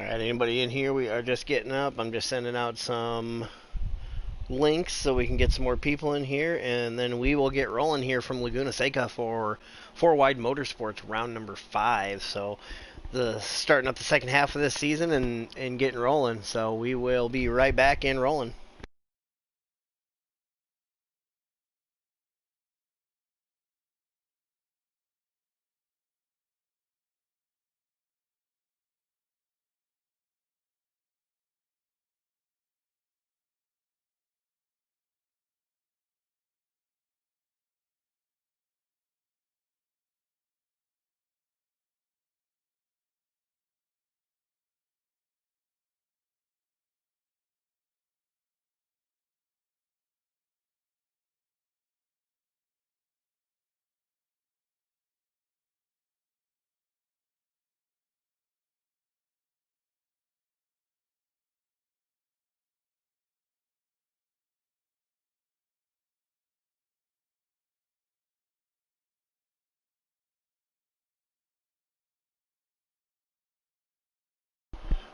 Alright, anybody in here? We are just getting up. I'm just sending out some links so we can get some more people in here, and then we will get rolling here from Laguna Seca for Four Wide Motorsports round number 5. So starting up the second half of this season and getting rolling. So we will be right back and rolling.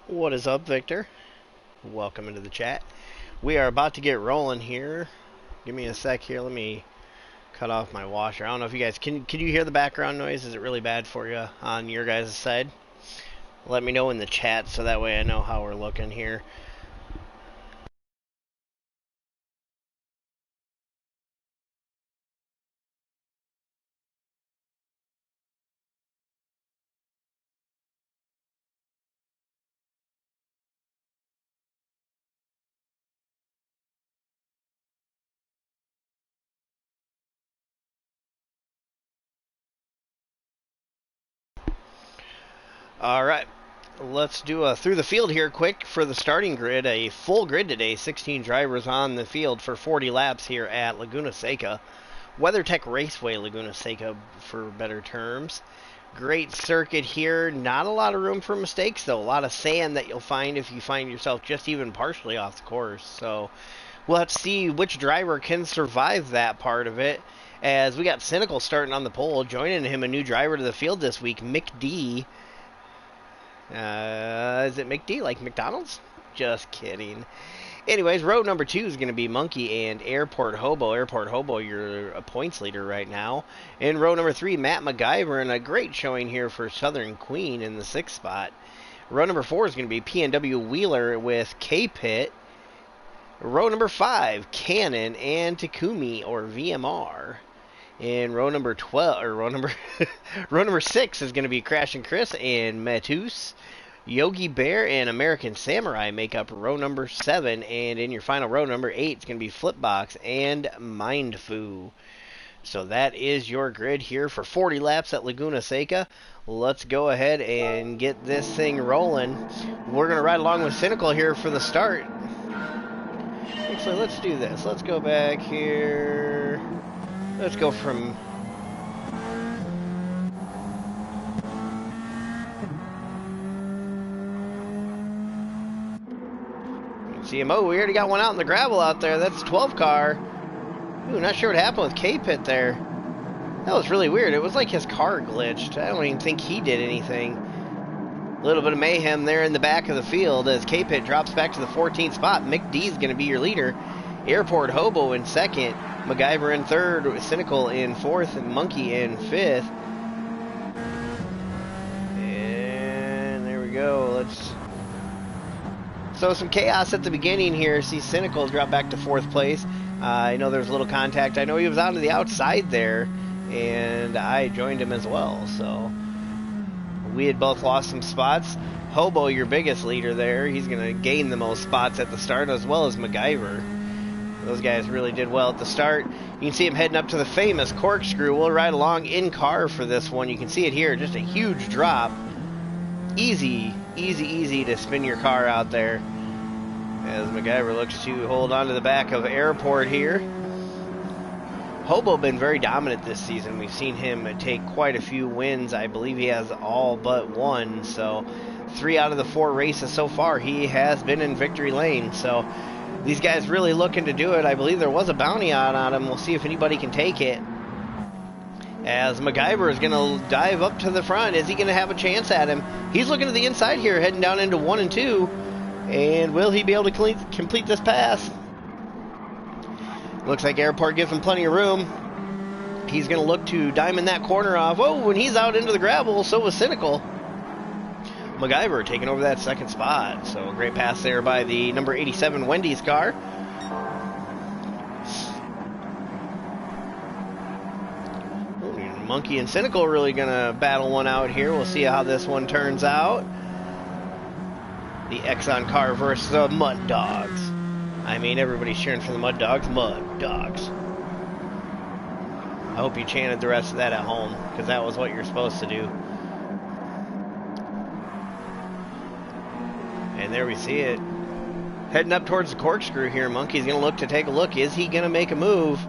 What is up, Victor? Welcome into the chat. We are about to get rolling here. Give me a sec here. Let me cut off my washer. I don't know if you guys can you hear the background noise? Is it really bad for you on your guys' side? Let me know in the chat so that way I know how we're looking here. Alright, let's do a through the field here quick for the starting grid. A full grid today, 16 drivers on the field for 40 laps here at Laguna Seca. WeatherTech Raceway, Laguna Seca for better terms. Great circuit here. Not a lot of room for mistakes, though. A lot of sand that you'll find if you find yourself just even partially off the course. So we'll have to see which driver can survive that part of it. As we got Cynical starting on the pole, joining him a new driver to the field this week, Mick D. Is it McD like McDonald's? Just kidding. Anyways, row number 2 is going to be Monkey and Airport Hobo. Airport Hobo, you're a points leader right now. In row number 3, Matt MacGyver, and a great showing here for Southern Queen in the 6th spot. Row number 4 is going to be PNW Wheeler with K-Pit. Row number 5, Cannon and Takumi or VMR. In row number 12, or row number 6 is going to be Crash and Chris and Matus. Yogi Bear and American Samurai make up row number 7, and in your final row number 8 is going to be Flipbox and Mindfu. So that is your grid here for 40 laps at Laguna Seca. Let's go ahead and get this thing rolling. We're going to ride along with Cynical here for the start. Actually, let's do this. Let's go back here. Let's go from... CMO, we already got one out in the gravel out there. That's 12 car. Ooh, not sure what happened with K-Pit there. That was really weird. It was like his car glitched. I don't even think he did anything. A little bit of mayhem there in the back of the field as K-Pit drops back to the 14th spot. Mick D is going to be your leader. Airport Hobo in 2nd. MacGyver in 3rd. Cynical in 4th. And Monkey in 5th. And there we go. So some chaos at the beginning here. See Cynical drop back to 4th place. I know there's a little contact. I know he was out to the outside there, and I joined him as well. So we had both lost some spots. Hobo, your biggest leader there. He's going to gain the most spots at the start, as well as MacGyver. Those guys really did well at the start. You can see him heading up to the famous corkscrew. We'll ride along in car for this one. You can see it here. Just a huge drop. Easy to spin your car out there. As MacGyver looks to hold on to the back of Airport here. Hobo been very dominant this season. We've seen him take quite a few wins. I believe he has all but one. So 3 out of the 4 races so far, he has been in victory lane. So these guys really looking to do it. I believe there was a bounty on him. We'll see if anybody can take it. As MacGyver is going to dive up to the front. Is he going to have a chance at him? He's looking to the inside here, heading down into 1 and 2. And will he be able to complete this pass? Looks like Airport gives him plenty of room. He's going to look to diamond that corner off. Oh, and he's out into the gravel, so was Cynical. MacGyver taking over that second spot. So a great pass there by the number 87 Wendy's car. Monkey and Cynical really going to battle one out here. We'll see how this one turns out. The Exxon car versus the Mud Dogs. I mean, everybody's cheering for the Mud Dogs. Mud Dogs. I hope you chanted the rest of that at home, because that was what you're supposed to do. And there we see it. Heading up towards the corkscrew here. Monkey's going to look to take a look. Is he going to make a move?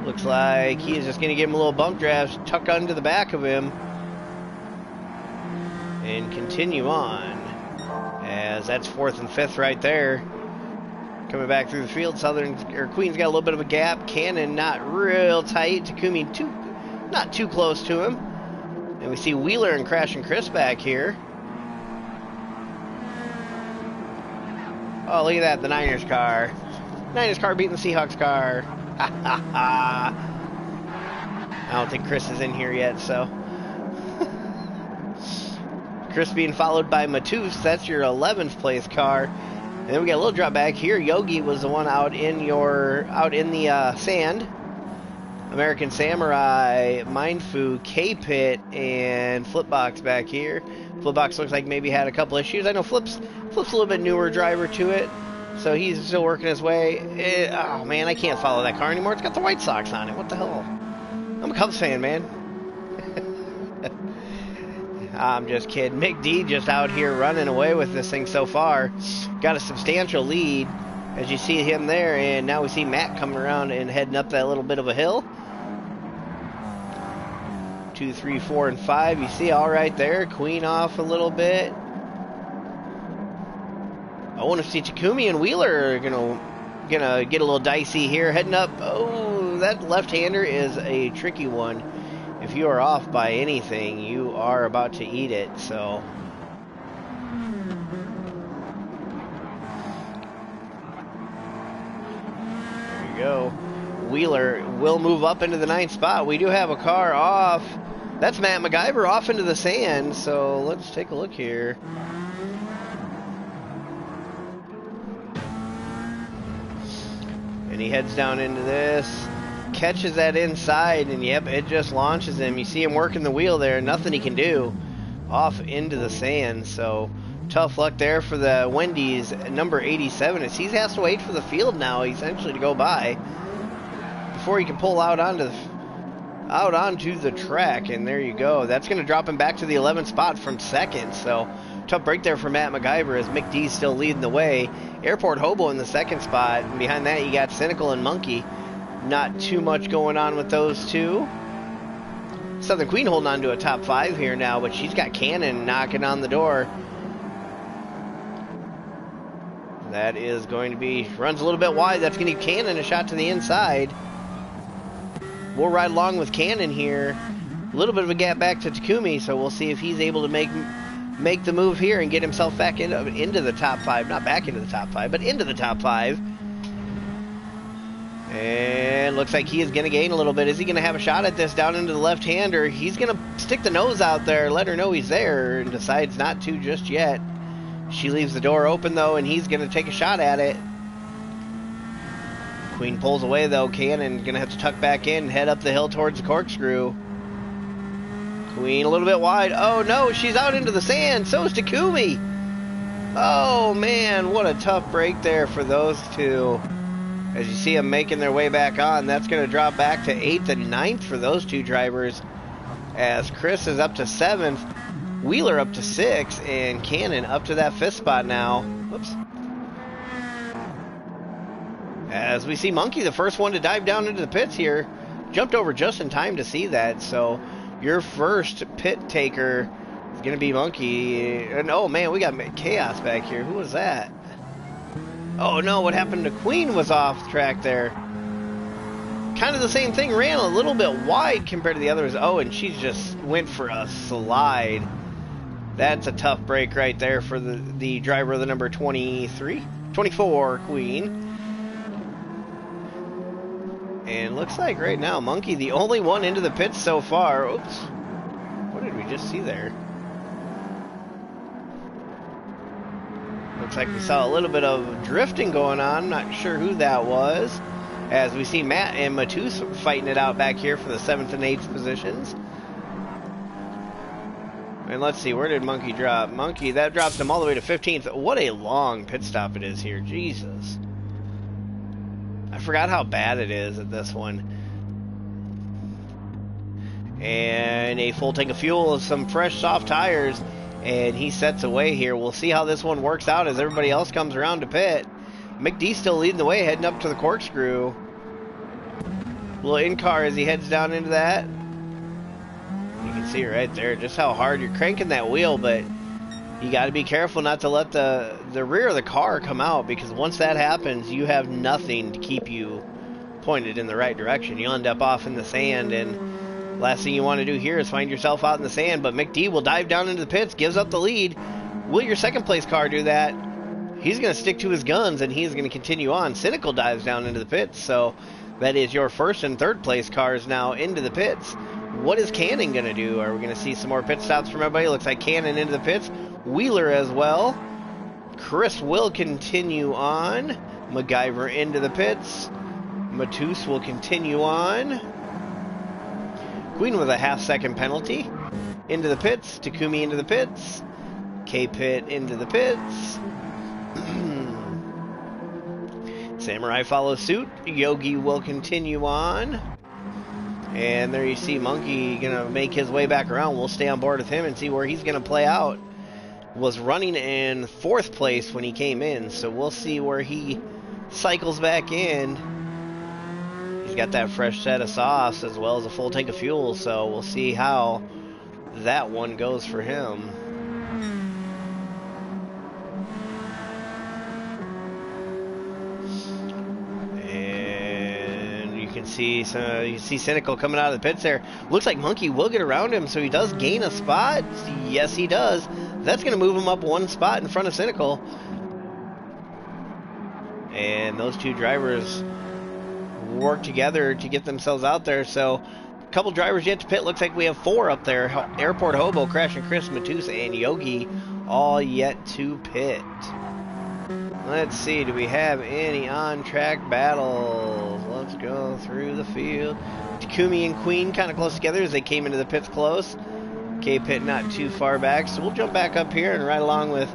Looks like he is just going to give him a little bump draft, tuck under the back of him, and continue on. As that's 4th and 5th right there. Coming back through the field, Queen's got a little bit of a gap. Cannon not real tight. Takumi not too close to him. And we see Wheeler and Crash and Chris back here. Oh, look at that, the Niners car. Niners car beating the Seahawks car. I don't think Chris is in here yet, so. Chris being followed by Matus. That's your 11th place car. And then we got a little drop back here. Yogi was the one out in the sand. American Samurai, Mindfu, K-Pit, and Flipbox back here. Flipbox looks like maybe had a couple issues. I know Flip's a little bit newer driver to it. So he's still working his way. Oh, man, I can't follow that car anymore. It's got the White Sox on it. What the hell? I'm a Cubs fan, man. I'm just kidding. Mick D just out here running away with this thing so far. Got a substantial lead, as you see him there. And now we see Matt coming around and heading up that little bit of a hill. 2, 3, 4, and 5. You see all right there. Queen off a little bit. I want to see Takumi and Wheeler are gonna get a little dicey here. Heading up. Oh, that left-hander is a tricky one. If you are off by anything, you are about to eat it. So there you go. Wheeler will move up into the 9th spot. We do have a car off. That's Matt MacGyver off into the sand. So let's take a look here. And he heads down into this, catches that inside, and yep, it just launches him. You see him working the wheel there, nothing he can do. Off into the sand, so tough luck there for the Wendy's number 87. As he has to wait for the field now, essentially, to go by before he can pull out onto the track. And there you go. That's going to drop him back to the 11th spot from 2nd. So tough break there for Matt MacGyver, as Mick D's still leading the way. Airport Hobo in the 2nd spot. And behind that, you got Cynical and Monkey. Not too much going on with those two. Southern Queen holding on to a top 5 here now, but she's got Cannon knocking on the door. That is going to be, runs a little bit wide. That's going to give Cannon a shot to the inside. We'll ride along with Cannon here. A little bit of a gap back to Takumi, so we'll see if he's able to make the move here and get himself back into the top 5. Not back into the top 5, but into the top 5. And looks like he is going to gain a little bit. Is he going to have a shot at this down into the left-hander? He's going to stick the nose out there, let her know he's there, and decides not to just yet. She leaves the door open, though, and he's going to take a shot at it. Queen pulls away, though. Cannon going to have to tuck back in and head up the hill towards the corkscrew. Queen a little bit wide. Oh, no, she's out into the sand. So is Takumi. Oh, man, what a tough break there for those two. As you see them making their way back on, that's going to drop back to 8th and 9th for those two drivers. As Chris is up to 7th, Wheeler up to 6th, and Cannon up to that 5th spot now. Whoops. As we see Monkey, the first one to dive down into the pits here, jumped over just in time to see that. So your first pit taker is going to be Monkey. And oh man, we got chaos back here. Who was that? Oh no, what happened to Queen was off track there. kind of the same thing, ran a little bit wide compared to the others. Oh, and she just went for a slide. That's a tough break right there for the driver of the number 24 Queen. And looks like right now, Monkey, the only one into the pits so far. Oops. What did we just see there? Looks like we saw a little bit of drifting going on. Not sure who that was. As we see Matt and Matus fighting it out back here for the 7th and 8th positions. And let's see, where did Monkey drop? Monkey, that drops him all the way to 15th. What a long pit stop it is here. Jesus. I forgot how bad it is at this one. And a full tank of fuel, some fresh soft tires, and he sets away here. We'll see how this one works out as everybody else comes around to pit. McD still leading the way, heading up to the corkscrew. Little in-car as he heads down into that. You can see right there just how hard you're cranking that wheel, but you got to be careful not to let the rear of the car come out, because once that happens, you have nothing to keep you pointed in the right direction. You'll end up off in the sand, and last thing you want to do here is find yourself out in the sand. But McD will dive down into the pits, gives up the lead. Will your second place car do that? He's going to stick to his guns, and he's going to continue on. Cynical dives down into the pits, so that is your first and third place cars now into the pits. What is Cannon going to do? Are we going to see some more pit stops from everybody? Looks like Cannon into the pits. Wheeler as well. Chris will continue on. MacGyver into the pits. Matus will continue on. Queen with a half-second penalty. Into the pits. Takumi into the pits. K-Pit into the pits. Samurai follows suit. Yogi will continue on. And there you see Monkey going to make his way back around. We'll stay on board with him and see where he's going to play out. Was running in 4th place when he came in, so we'll see where he cycles back in. He's got that fresh set of sauce as well as a full tank of fuel, so we'll see how that one goes for him. You see Cynical coming out of the pits there. Looks like Monkey will get around him, so he does gain a spot. Yes, he does. That's going to move him up one spot in front of Cynical. And those two drivers work together to get themselves out there. So, a couple drivers yet to pit. Looks like we have 4 up there. Airport Hobo, Crash and Chris, Matus, and Yogi all yet to pit. Let's see, do we have any on-track battles? Let's go through the field. Takumi and Queen kind of close together as they came into the pits close. K-Pit not too far back, so we'll jump back up here and ride along with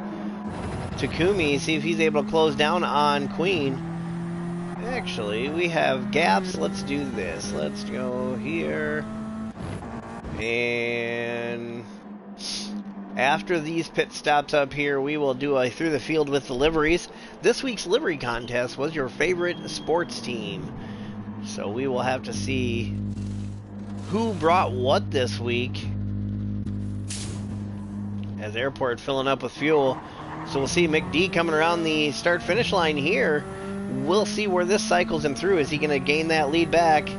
Takumi, see if he's able to close down on Queen. Actually, we have gaps. Let's do this. Let's go here. And after these pit stops up here, we will do a through the field with the liveries. This week's livery contest was your favorite sports team. So we will have to see who brought what this week. As Airport filling up with fuel. So we'll see McD coming around the start-finish line here. We'll see where this cycles him through. Is he going to gain that lead back?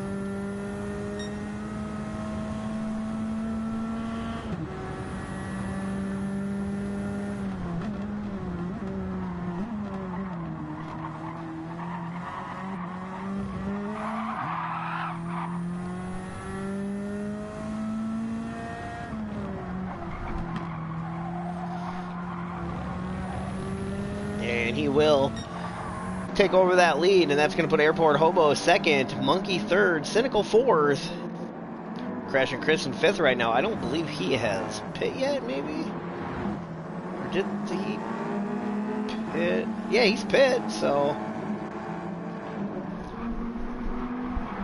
And he will take over that lead, and that's going to put Airport Hobo 2nd, Monkey 3rd, Cynical 4th, Crash and Chris in 5th right now. I don't believe he has pit yet, maybe? Or did he pit? Yeah, he's pit, so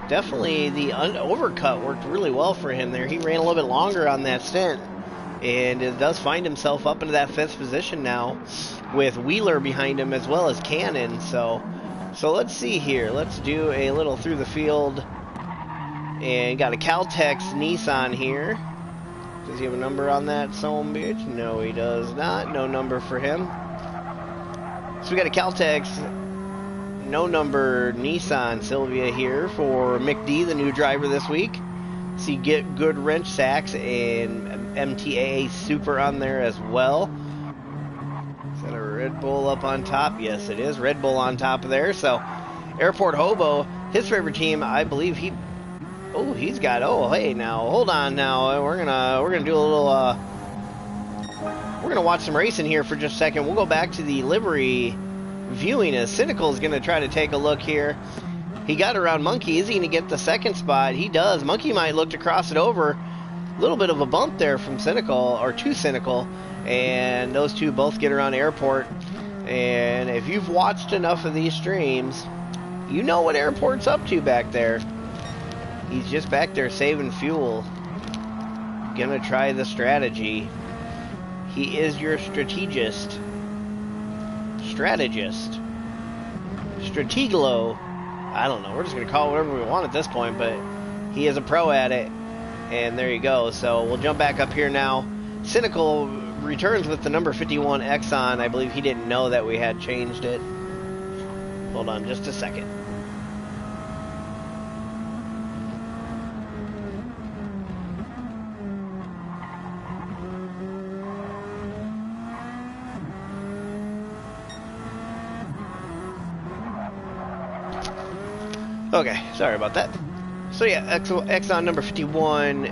definitely the overcut worked really well for him there. He ran a little bit longer on that stint, and it does find himself up into that 5th position now, with Wheeler behind him as well as Cannon. So let's see here. Let's do a little through the field. And got a Caltex Nissan here. Does he have a number on that son bitch? No, he does not. No number for him. So we got a Caltex no number Nissan Sylvia here for McD, the new driver this week. See, get good wrench sacks and MTAA Super on there as well. Is that a Red Bull up on top? Yes, it is. Red Bull on top of there. So, Airport Hobo, his favorite team, I believe he. Oh, he's got. Oh, hey, now hold on. Now we're gonna do a little. We're gonna watch some racing here for just a second. We'll go back to the livery viewing as Cynical is gonna try to take a look here. He got around Monkey. Is he going to get the second spot? He does. Monkey might look to cross it over. A little bit of a bump there from Cynical, or to Cynical. And those two both get around Airport. And if you've watched enough of these streams, you know what Airport's up to back there. He's just back there saving fuel. Gonna try the strategy. He is your strategist. Strateglo. I don't know. We're just going to call it whatever we want at this point, but he is a pro at it. And there you go. So we'll jump back up here now. Cynical returns with the number 51 Exxon. I believe he didn't know that we had changed it. Hold on just a second. Okay, sorry about that. So yeah, Exxon number 51,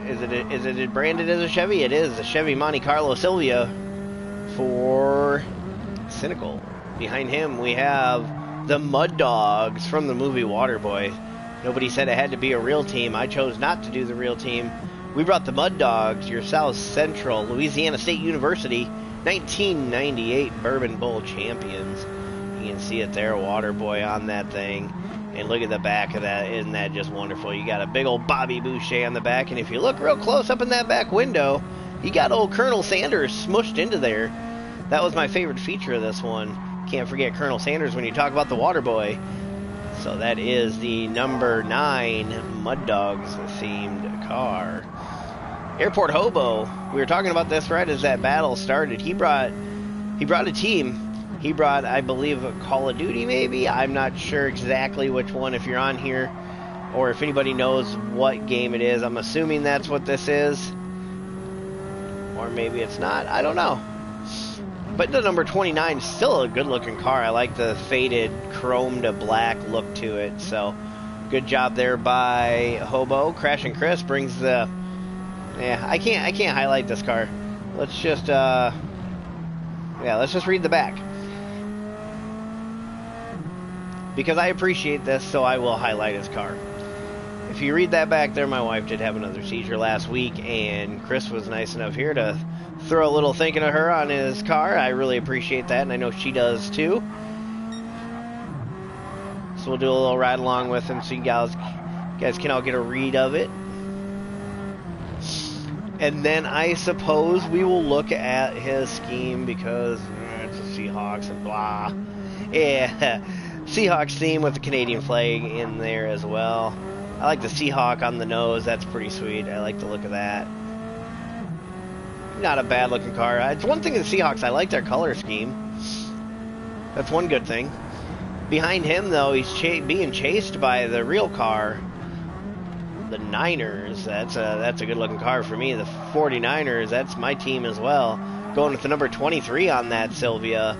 is it branded as a Chevy? It is a Chevy Monte Carlo Silvia for Cynical. Behind him we have the Mud Dogs from the movie Waterboy. Nobody said it had to be a real team. I chose not to do the real team. We brought the Mud Dogs, your South Central Louisiana State University 1998 Bourbon Bowl champions. You can see it there, Waterboy on that thing. And look at the back of that. Isn't that just wonderful? You got a big old Bobby Boucher on the back. And if you look real close up in that back window, you got old Colonel Sanders smushed into there. That was my favorite feature of this one. Can't forget Colonel Sanders when you talk about the Waterboy. So that is the number 9 Mud Dogs themed car. Airport Hobo. We were talking about this right as that battle started. He brought a team. He brought, I believe, a Call of Duty, maybe? I'm not sure exactly which one, if you're on here, or if anybody knows what game it is. I'm assuming that's what this is. Or maybe it's not. I don't know. But the number 29 is still a good-looking car. I like the faded chrome to black look to it. So, good job there by Hobo. Crash and Chris brings the... Yeah, I can't highlight this car. Let's just, let's just read the back. Because I appreciate this, so I will highlight his car. If you read that back there, my wife did have another seizure last week, and Chris was nice enough here to throw a little thinking of her on his car. I really appreciate that, and I know she does too. So we'll do a little ride along with him so you guys can all get a read of it. And then I suppose we will look at his scheme because it's the Seahawks and blah. Yeah. Seahawks theme with the Canadian flag in there as well. I like the Seahawk on the nose. That's pretty sweet. I like the look of that. Not a bad looking car. It's one thing with the Seahawks. I like their color scheme. That's one good thing. Behind him, though, he's being chased by the real car. The Niners. That's a good looking car for me. The 49ers. That's my team as well. Going with the number 23 on that Sylvia.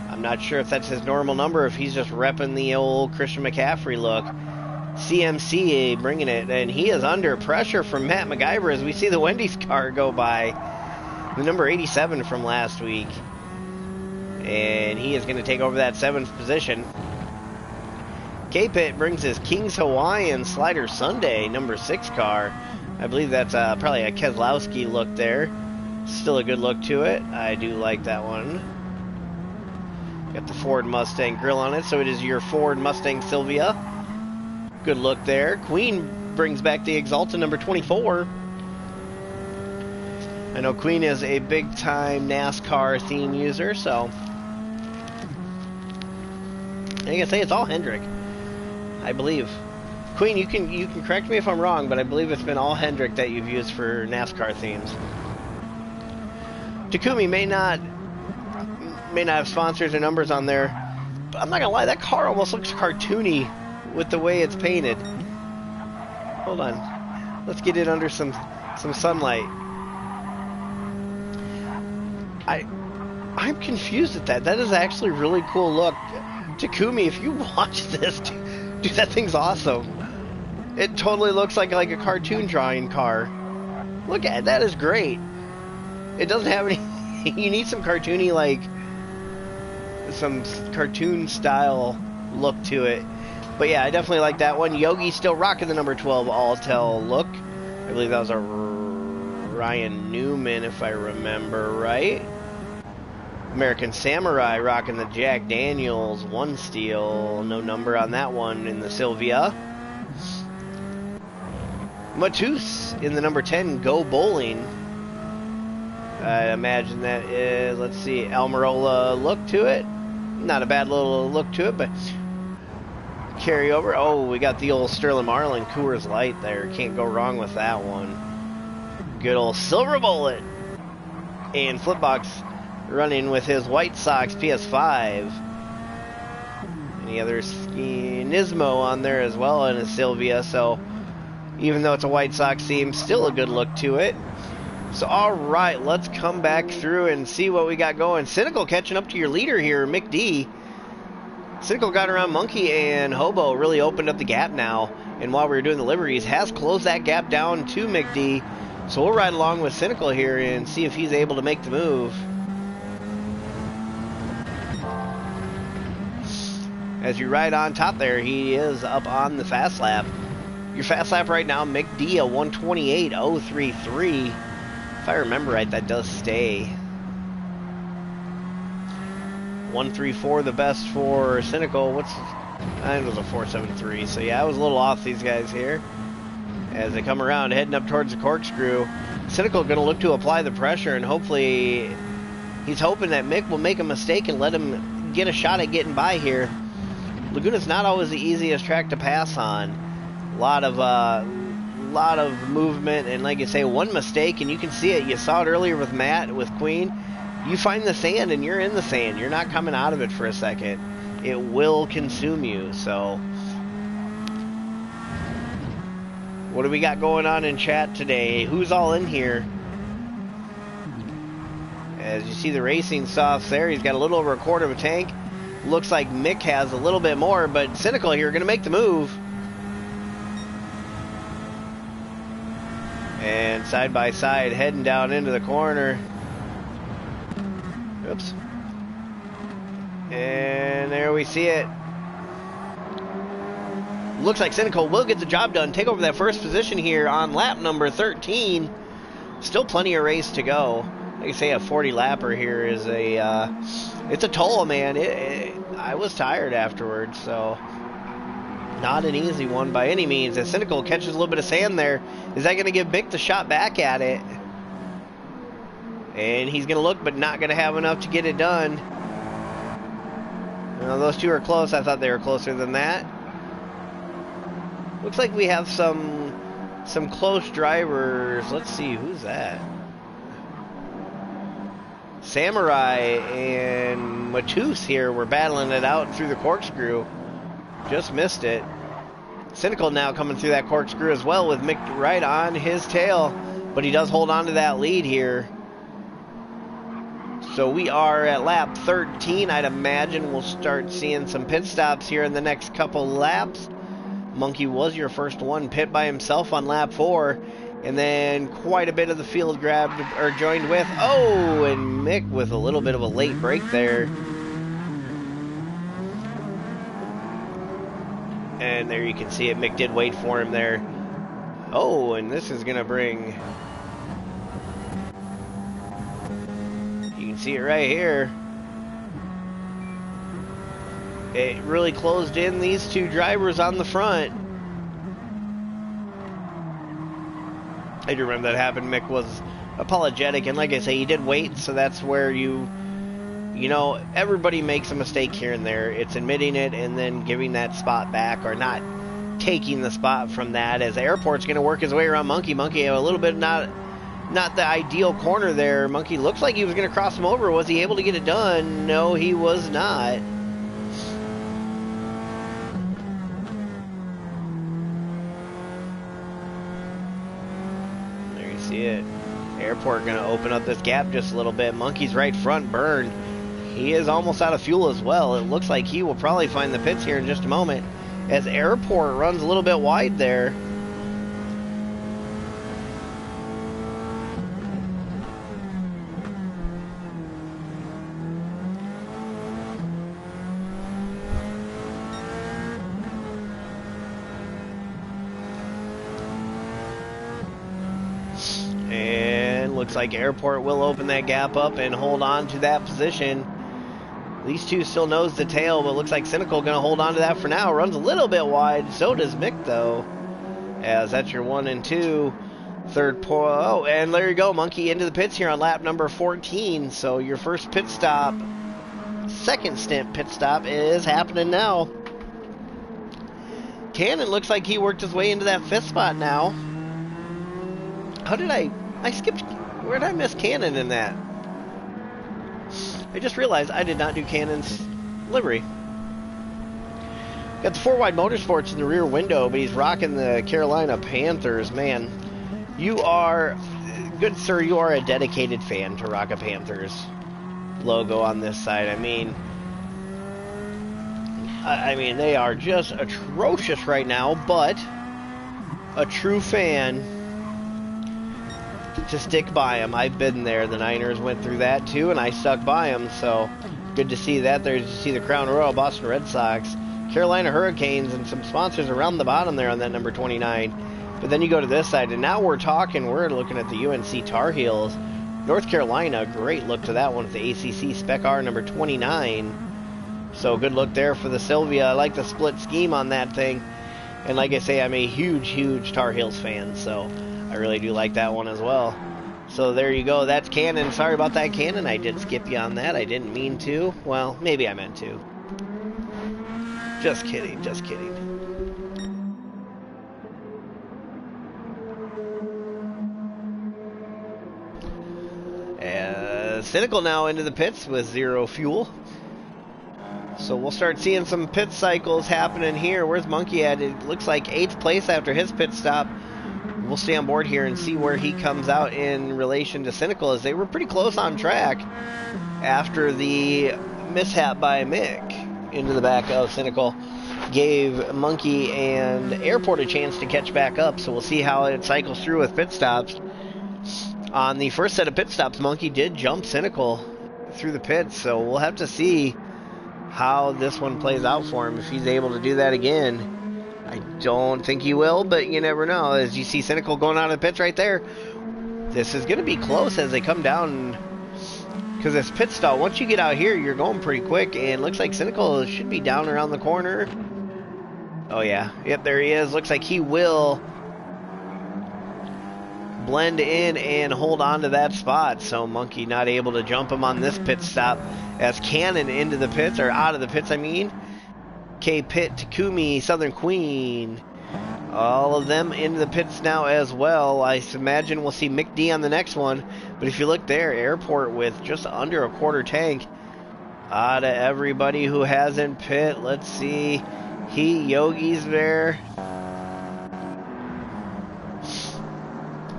I'm not sure if that's his normal number, if he's just repping the old Christian McCaffrey look. CMC bringing it, and he is under pressure from Matt MacGyver as we see the Wendy's car go by. The number 87 from last week. And he is going to take over that 7th position. K-Pit brings his King's Hawaiian Slider Sunday, number 6 car. I believe that's probably a Keselowski look there. Still a good look to it. I do like that one. Got the Ford Mustang grill on it, so it is your Ford Mustang Sylvia. Good look there. Queen brings back the Exalta number 24. I know Queen is a big-time NASCAR theme user, so I can say it's all Hendrick, I believe. Queen, you can correct me if I'm wrong, but I believe it's been all Hendrick that you've used for NASCAR themes. Takumi may not have sponsors or numbers on there, I'm not gonna lie, that car almost looks cartoony with the way it's painted. Hold on. Let's get it under some sunlight. I'm confused at that. That is actually a really cool look. Takumi, if you watch this, dude, that thing's awesome. It totally looks like a cartoon drawing car. Look at it. That is great. It doesn't have any... You need some cartoony, like... some cartoon style look to it. But yeah, I definitely like that one. Yogi still rocking the number 12 All-Tel look. I believe that was a Ryan Newman, if I remember right. American Samurai rocking the Jack Daniels 1 steel. No number on that one in the Sylvia. Matus in the number 10 Go Bowling. I imagine that is, let's see, Almirola look to it. Not a bad little look to it, but carry over. Oh, we got the old Sterling Marlin Coors Light there. Can't go wrong with that one. Good old Silver Bullet. And Flipbox running with his White Sox PS5. Any other Nismo on there as well in his Sylvia, so even though it's a White Sox theme, still a good look to it. So, alright, let's come back through and see what we got going. Cynical catching up to your leader here, Mick D. Cynical got around Monkey, and Hobo really opened up the gap now. And while we were doing the liveries, has closed that gap down to Mick D. So we'll ride along with Cynical here and see if he's able to make the move. As you ride on top there, he is up on the fast lap. Your fast lap right now, Mick D, a 128.033. If I remember right, that does stay. 134 the best for Cynical. It was a 473. So yeah, I was a little off these guys here. As they come around, heading up towards the corkscrew. Cynical going to look to apply the pressure, and hopefully he's hoping that Mick will make a mistake and let him get a shot at getting by here. Laguna's not always the easiest track to pass on. A lot of movement, and like you say, one mistake and you can see it. You saw it earlier with Matt, with Queen. You find the sand and you're in the sand. You're not coming out of it for a second. It will consume you. So what do we got going on in chat today? Who's all in here? As you see the racing softs there, he's got a little over a quarter of a tank. Looks like Mick has a little bit more, but Cynical here going to make the move. And side by side, heading down into the corner. Oops. And there we see it. Looks like Cynical will get the job done. Take over that first position here on lap number 13. Still plenty of race to go. Like I say, a 40 lapper here is it's a toll, man. I was tired afterwards, so not an easy one by any means. As Cynical catches a little bit of sand there, is that going to give Mick the shot back at it? And he's going to look, but not going to have enough to get it done. Well, those two are close. I thought they were closer than that. Looks like we have some close drivers. Let's see, who's that? Samurai and Matus here were battling it out through the corkscrew. Just missed it. Cynical now coming through that corkscrew as well with Mick right on his tail. But he does hold on to that lead here. So we are at lap 13. I'd imagine we'll start seeing some pit stops here in the next couple laps. Monkey was your first one, pit by himself on lap 4. And then quite a bit of the field grabbed or joined with. Oh, and Mick with a little bit of a late break there. And there you can see it. Mick did wait for him there. Oh, and this is going to bring... You can see it right here. It really closed in these two drivers on the front. I do remember that happened. Mick was apologetic, and like I say, he did wait, so that's where you know, everybody makes a mistake here and there. It's admitting it and then giving that spot back, or not taking the spot from that, as Airport's going to work his way around Monkey. Monkey a little bit not the ideal corner there. Monkey looks like he was going to cross him over. Was he able to get it done? No, he was not. see it. Airport going to open up this gap just a little bit. Monkey's right front burned. He is almost out of fuel as well. It looks like he will probably find the pits here in just a moment, as Airport runs a little bit wide there. And looks like Airport will open that gap up and hold on to that position. These two still nose to tail, but looks like Cynical going to hold on to that for now. Runs a little bit wide. So does Mick, though. As that's your 1 and 2. Third point. Oh, and there you go. Monkey into the pits here on lap number 14. So your first pit stop, second stint pit stop is happening now. Cannon looks like he worked his way into that 5th spot now. How did I skipped, where did I miss Cannon in that? I just realized I did not do Cannon's livery. Got the 4-wide Motorsports in the rear window, but he's rocking the Carolina Panthers. Man, you are, good sir, you are a dedicated fan to rock a Panthers logo on this side. I mean, they are just atrocious right now, but a true fan to stick by them. I've been there. The Niners went through that too, and I stuck by them. So good to see that. There's to see the Crown Royal, Boston Red Sox, Carolina Hurricanes, and some sponsors around the bottom there on that number 29. But then you go to this side, and now we're talking. We're looking at the UNC Tar Heels, North Carolina. Great look to that one with the ACC Spec R number 29. So good look there for the Sylvia. I like the split scheme on that thing. And like I say, I'm a huge Tar Heels fan, so I really do like that one as well. So there you go. That's Cannon. Sorry about that, Cannon. I did skip you on that. I didn't mean to. Well, maybe I meant to. Just kidding. Just kidding. Cynical now into the pits with 0 fuel. So we'll start seeing some pit cycles happening here. Where's Monkey at? It looks like 8th place after his pit stop. We'll stay on board here and see where he comes out in relation to Cynical, as they were pretty close on track after the mishap by Mick into the back of Cynical. Gave Monkey and Airport a chance to catch back up, so we'll see how it cycles through with pit stops. On the first set of pit stops, Monkey did jump Cynical through the pits, so we'll have to see how this one plays out for him if he's able to do that again. I don't think he will, but you never know. As you see Cynical going out of the pits right there, this is going to be close as they come down, because this pit stall, once you get out here, you're going pretty quick, and looks like Cynical should be down around the corner. Oh yeah, yep, there he is. Looks like he will blend in and hold on to that spot, so Monkey not able to jump him on this pit stop, as Cannon into the pits, or out of the pits I mean. K-Pit, Takumi, Southern Queen, all of them into the pits now as well. I imagine we'll see Mick D on the next one, but if you look there, Airport with just under a quarter tank. Out of everybody who hasn't pit, let's see, Yogi's there.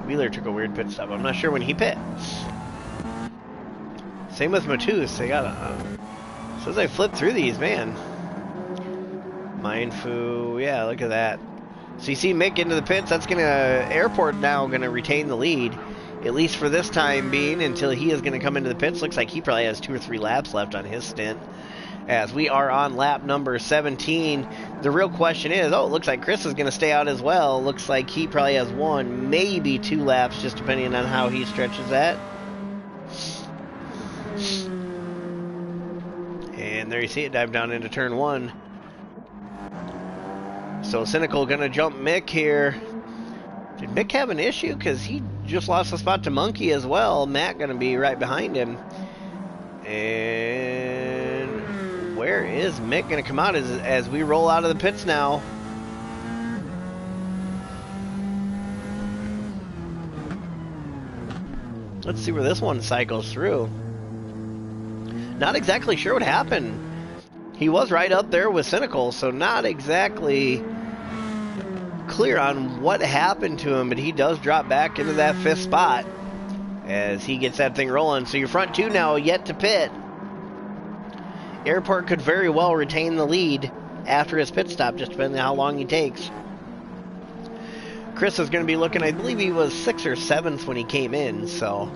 Wheeler took a weird pit stop. I'm not sure when he pit. Same with Matus. They got says they flipped through these, man. Mindfu, yeah, look at that. So you see Mick into the pits. That's gonna, Airport now gonna retain the lead, at least for this time being, until he is gonna come into the pits. Looks like he probably has 2 or 3 laps left on his stint, as we are on lap number 17. The real question is, oh, it looks like Chris is gonna stay out as well. Looks like he probably has 1, maybe 2 laps, just depending on how he stretches that. And there you see it dive down into turn 1. So Cynical gonna jump Mick here. Did Mick have an issue? Because he just lost a spot to Monkey as well. Matt gonna be right behind him. And where is Mick gonna come out as we roll out of the pits now? Let's see where this one cycles through. Not exactly sure what happened. He was right up there with Cynical, so not exactly clear on what happened to him, but he does drop back into that 5th spot as he gets that thing rolling. So your front 2 now yet to pit. Airport could very well retain the lead after his pit stop, just depending on how long he takes. Chris is going to be looking, I believe he was 6th or 7th when he came in, so...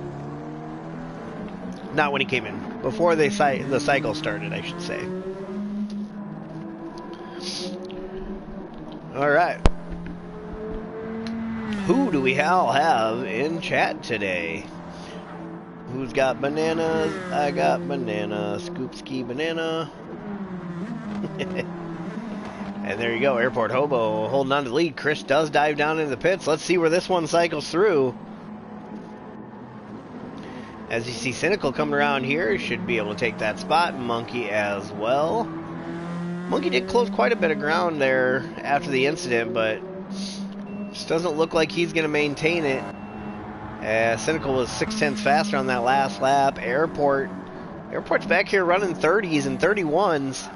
Not when he came in. Before the cycle started, I should say. Alright. Who do we all have in chat today? Who's got bananas? I got banana. Scoopski banana. And there you go, Airport Hobo holding on to the lead. Chris does dive down into the pits. Let's see where this one cycles through. As you see Cynical coming around here, should be able to take that spot. Monkey as well. Monkey did close quite a bit of ground there after the incident, but just doesn't look like he's going to maintain it. Cynical was 0.6 faster on that last lap. Airport's back here running 30s and 31s.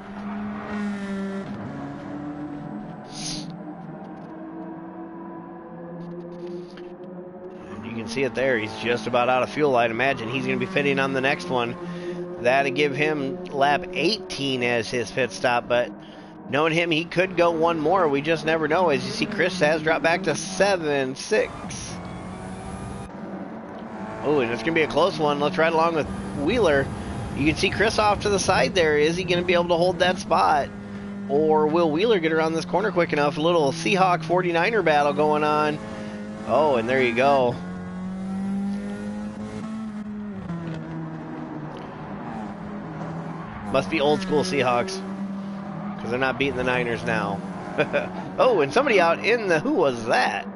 See it there. He's just about out of fuel. I'd imagine he's going to be pitting on the next one. That'd give him lap 18 as his pit stop, but knowing him, he could go one more. We just never know. As you see, Chris has dropped back to 7-6. Oh, and it's going to be a close one. Let's ride along with Wheeler. You can see Chris off to the side there. Is he going to be able to hold that spot? Or will Wheeler get around this corner quick enough? A little Seahawk 49er battle going on. Oh, and there you go. Must be old school Seahawks, because they're not beating the Niners now. Oh, and somebody out in the... Who was that?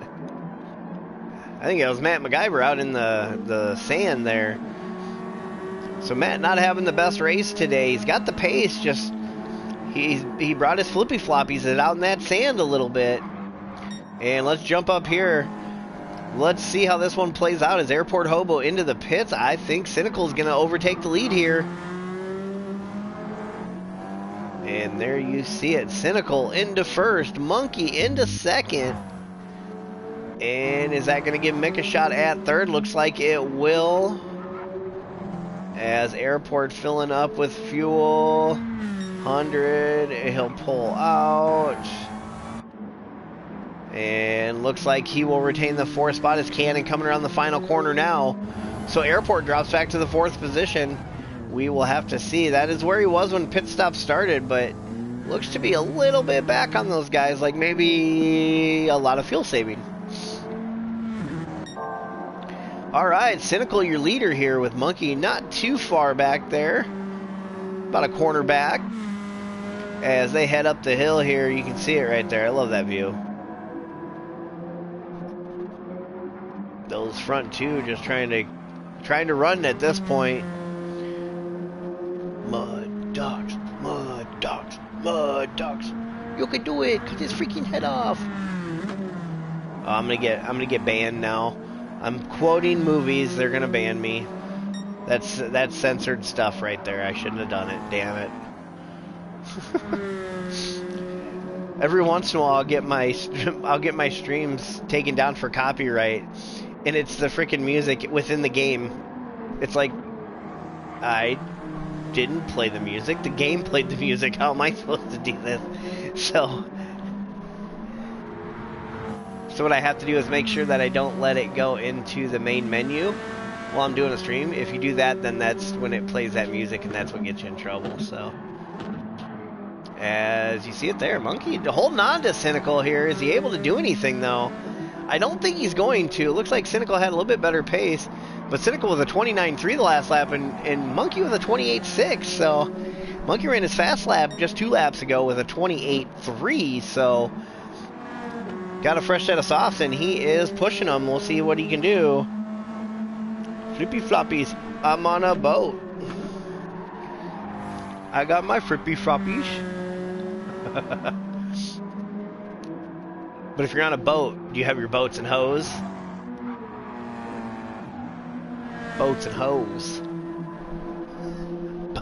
I think it was Matt MacGyver out in the sand there. So Matt not having the best race today. He's got the pace, just... He brought his flippy floppies out in that sand a little bit. And let's jump up here. Let's see how this one plays out as Airport Hobo into the pits. I think Cynical's going to overtake the lead here. And there you see it. Cynical into first. Monkey into second. And is that going to give Mick a shot at third? Looks like it will. As Airport filling up with fuel. 100. He'll pull out. And looks like he will retain the 4th spot as Cannon coming around the final corner now. So Airport drops back to the 4th position. We will have to see. That is where he was when pit stop started, but looks to be a little bit back on those guys, like maybe a lot of fuel saving. Alright, Cynical, your leader here with Monkey not too far back there. About a corner back. As they head up the hill here, you can see it right there. I love that view. Those front 2 just trying to run at this point. Mud dogs, mud dogs, mud dogs. You can do it. Cut his freaking head off. Oh, I'm gonna get banned now. I'm quoting movies. They're gonna ban me. That's censored stuff right there. I shouldn't have done it. Damn it. Every once in a while, I'll get my streams taken down for copyright, and it's the freaking music within the game. It's like I didn't play the music. The game played the music. How am I supposed to do this? So what I have to do is make sure that I don't let it go into the main menu while I'm doing a stream. If you do that, then that's when it plays that music, and that's what gets you in trouble. So as you see it there, Monkey holding on to Cynical here. Is he able to do anything though? I don't think he's going to. It looks like Cynical had a little bit better pace. But Cynical was a 29.3 the last lap, and Monkey was a 28.6. So Monkey ran his fast lap just 2 laps ago with a 28.3. So got a fresh set of softs, and he is pushing them. We'll see what he can do. Flippy floppies. I'm on a boat. I got my flippy floppies. But if you're on a boat, do you have your boats and hose? Boats and hose.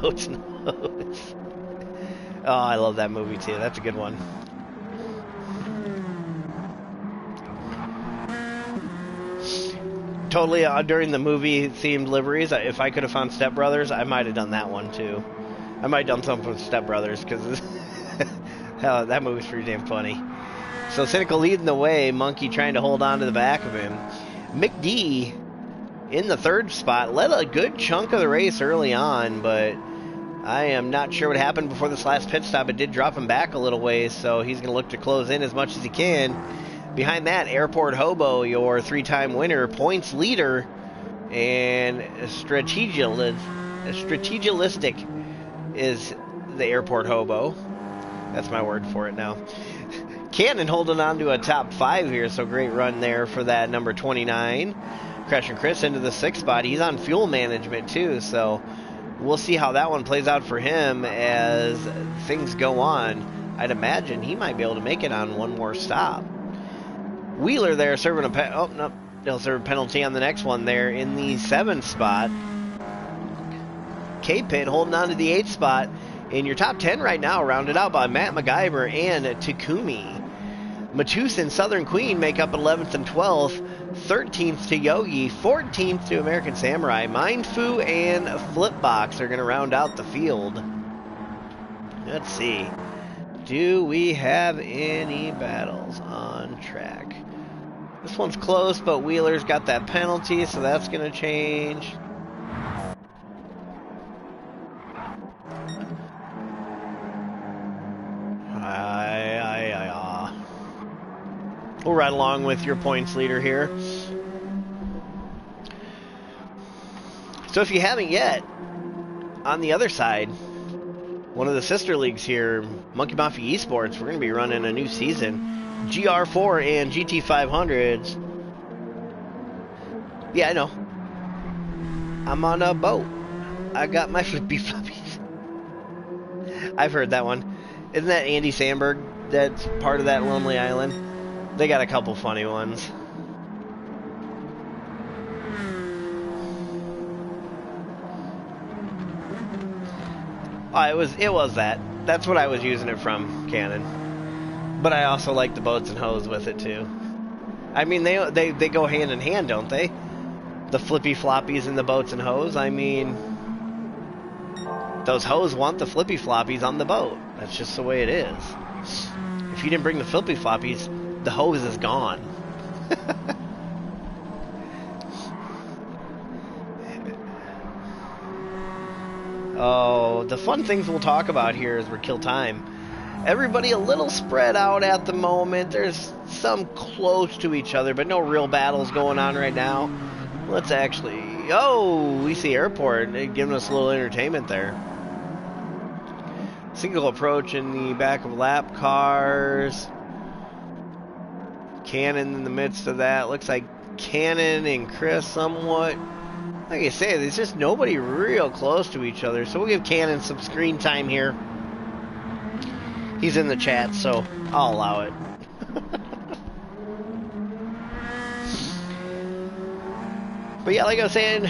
Boats and hose. Oh, I love that movie too. That's a good one. totally during the movie themed liveries. If I could have found Step Brothers, I might have done that one too. I might have done something with Step Brothers because that movie's pretty damn funny. So Cynical leading the way, Monkey trying to hold on to the back of him. McD in the third spot, led a good chunk of the race early on, but I am not sure what happened before this last pit stop. It did drop him back a little ways, so he's going to look to close in as much as he can. Behind that, Airport Hobo, your three-time winner, points leader, and strategilistic is the Airport Hobo. That's my word for it now. Cannon holding on to a top 5 here, so great run there for that number 29. Crash and Chris into the 6th spot. He's on fuel management too, so we'll see how that one plays out for him as things go on. I'd imagine he might be able to make it on one more stop. Wheeler there serving a oh no, he'll serve a penalty on the next one there in the 7th spot. K-Pit holding on to the 8th spot. In your top 10 right now, rounded out by Matt MacGyver and Takumi. Matus and Southern Queen make up 11th and 12th. 13th to Yogi. 14th to American Samurai. Mindfu and Flipbox are going to round out the field. Let's see. Do we have any battles on track? This one's close, but Wheeler's got that penalty, so that's going to change. We'll ride along with your points leader here. So if you haven't yet, on the other side, one of the sister leagues here, Monkey Mafia Esports, we're going to be running a new season. GR4 and GT500s. Yeah, I know. I'm on a boat. I got my flippy floppies. I've heard that one. Isn't that Andy Samberg that's part of that Lonely Island? They got a couple funny ones. Oh, it was that. That's what I was using it from, Canon. But I also like the boats and hose with it too. I mean, they go hand in hand, don't they? The flippy floppies and the boats and hose. I mean, those hoes want the flippy floppies on the boat. That's just the way it is. If you didn't bring the flippy floppies, the hose is gone. Oh, the fun things we'll talk about here as we kill time. Everybody a little spread out at the moment. There's some close to each other, but no real battles going on right now. Let's actually... Oh, we see Airport giving us a little entertainment there. Single approach in the back of lap cars. Cannon in the midst of that. Looks like Cannon and Chris somewhat. Like I say, there's just nobody real close to each other. So we'll give Cannon some screen time here. He's in the chat, so I'll allow it. But yeah, like I was saying,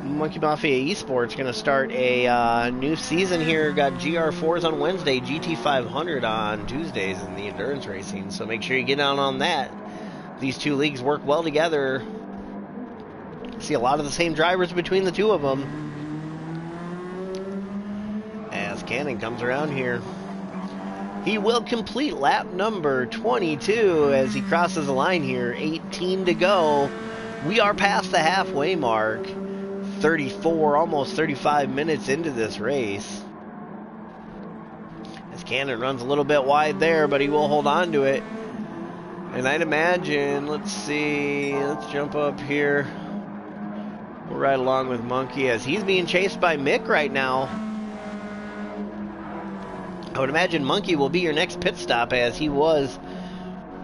Monkey Mafia Esports going to start a new season here. Got GR4s on Wednesday, GT500 on Tuesdays in the endurance racing. So make sure you get down on that. These two leagues work well together. See a lot of the same drivers between the two of them. As Cannon comes around here. He will complete lap number 22 as he crosses the line here. 18 to go. We are past the halfway mark. 34, almost 35 minutes into this race. As Cannon runs a little bit wide there, but he will hold on to it. And I'd imagine, let's see, let's jump up here. We'll ride along with Monkey as he's being chased by Mick right now. I would imagine Monkey will be your next pit stop as he was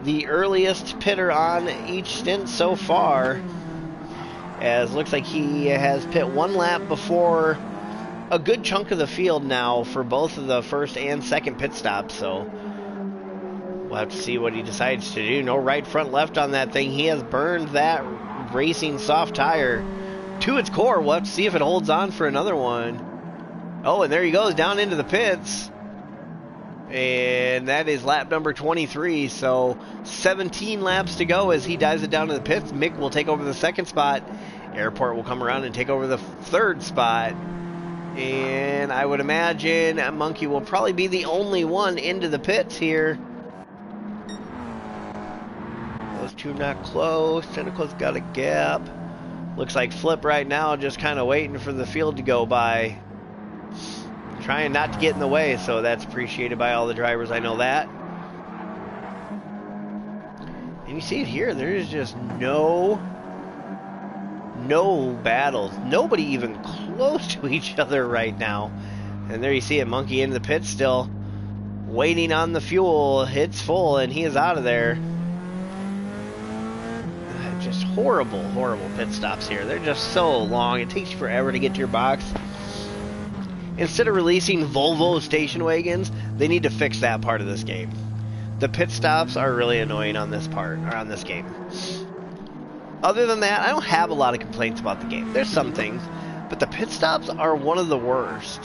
the earliest pitter on each stint so far. As looks like he has pit one lap before a good chunk of the field now for both of the first and second pit stops. So we'll have to see what he decides to do. No right front left on that thing. He has burned that racing soft tire to its core. We'll have to see if it holds on for another one. Oh, and there he goes down into the pits. And that is lap number 23, so 17 laps to go as he dives it down to the pits. Mick will take over the second spot. Airport will come around and take over the third spot. And I would imagine Monkey will probably be the only one into the pits here. Those two not close. Cynical's got a gap. Looks like Flip right now just kind of waiting for the field to go by. Trying not to get in the way, so that's appreciated by all the drivers. I know that. And you see it here. There's just no battles. Nobody even close to each other right now. And there you see it. Monkey in the pit still. Waiting on the fuel. It's full, and he is out of there. Just horrible, horrible pit stops here. They're just so long. It takes you forever to get to your box. Instead of releasing Volvo station wagons, they need to fix that part of this game. The pit stops are really annoying on this part, or on this game. Other than that, I don't have a lot of complaints about the game. There's some things, but the pit stops are one of the worst.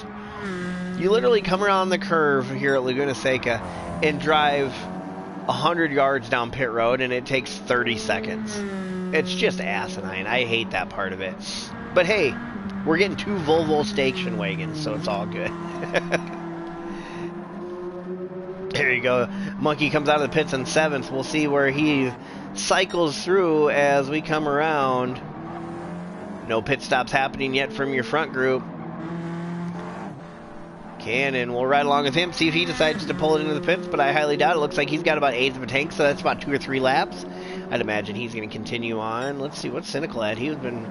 You literally come around the curve here at Laguna Seca and drive 100 yards down pit road, and it takes 30 seconds. It's just asinine. I hate that part of it. But hey, we're getting 2 Volvo station wagons, so it's all good. There you go. Monkey comes out of the pits in 7th. We'll see where he cycles through as we come around. No pit stops happening yet from your front group. Cannon will ride along with him, see if he decides to pull it into the pits, but I highly doubt it. Looks like he's got about 1/8 of a tank, so that's about 2 or 3 laps. I'd imagine he's going to continue on. Let's see, what's Cynical at? He's been...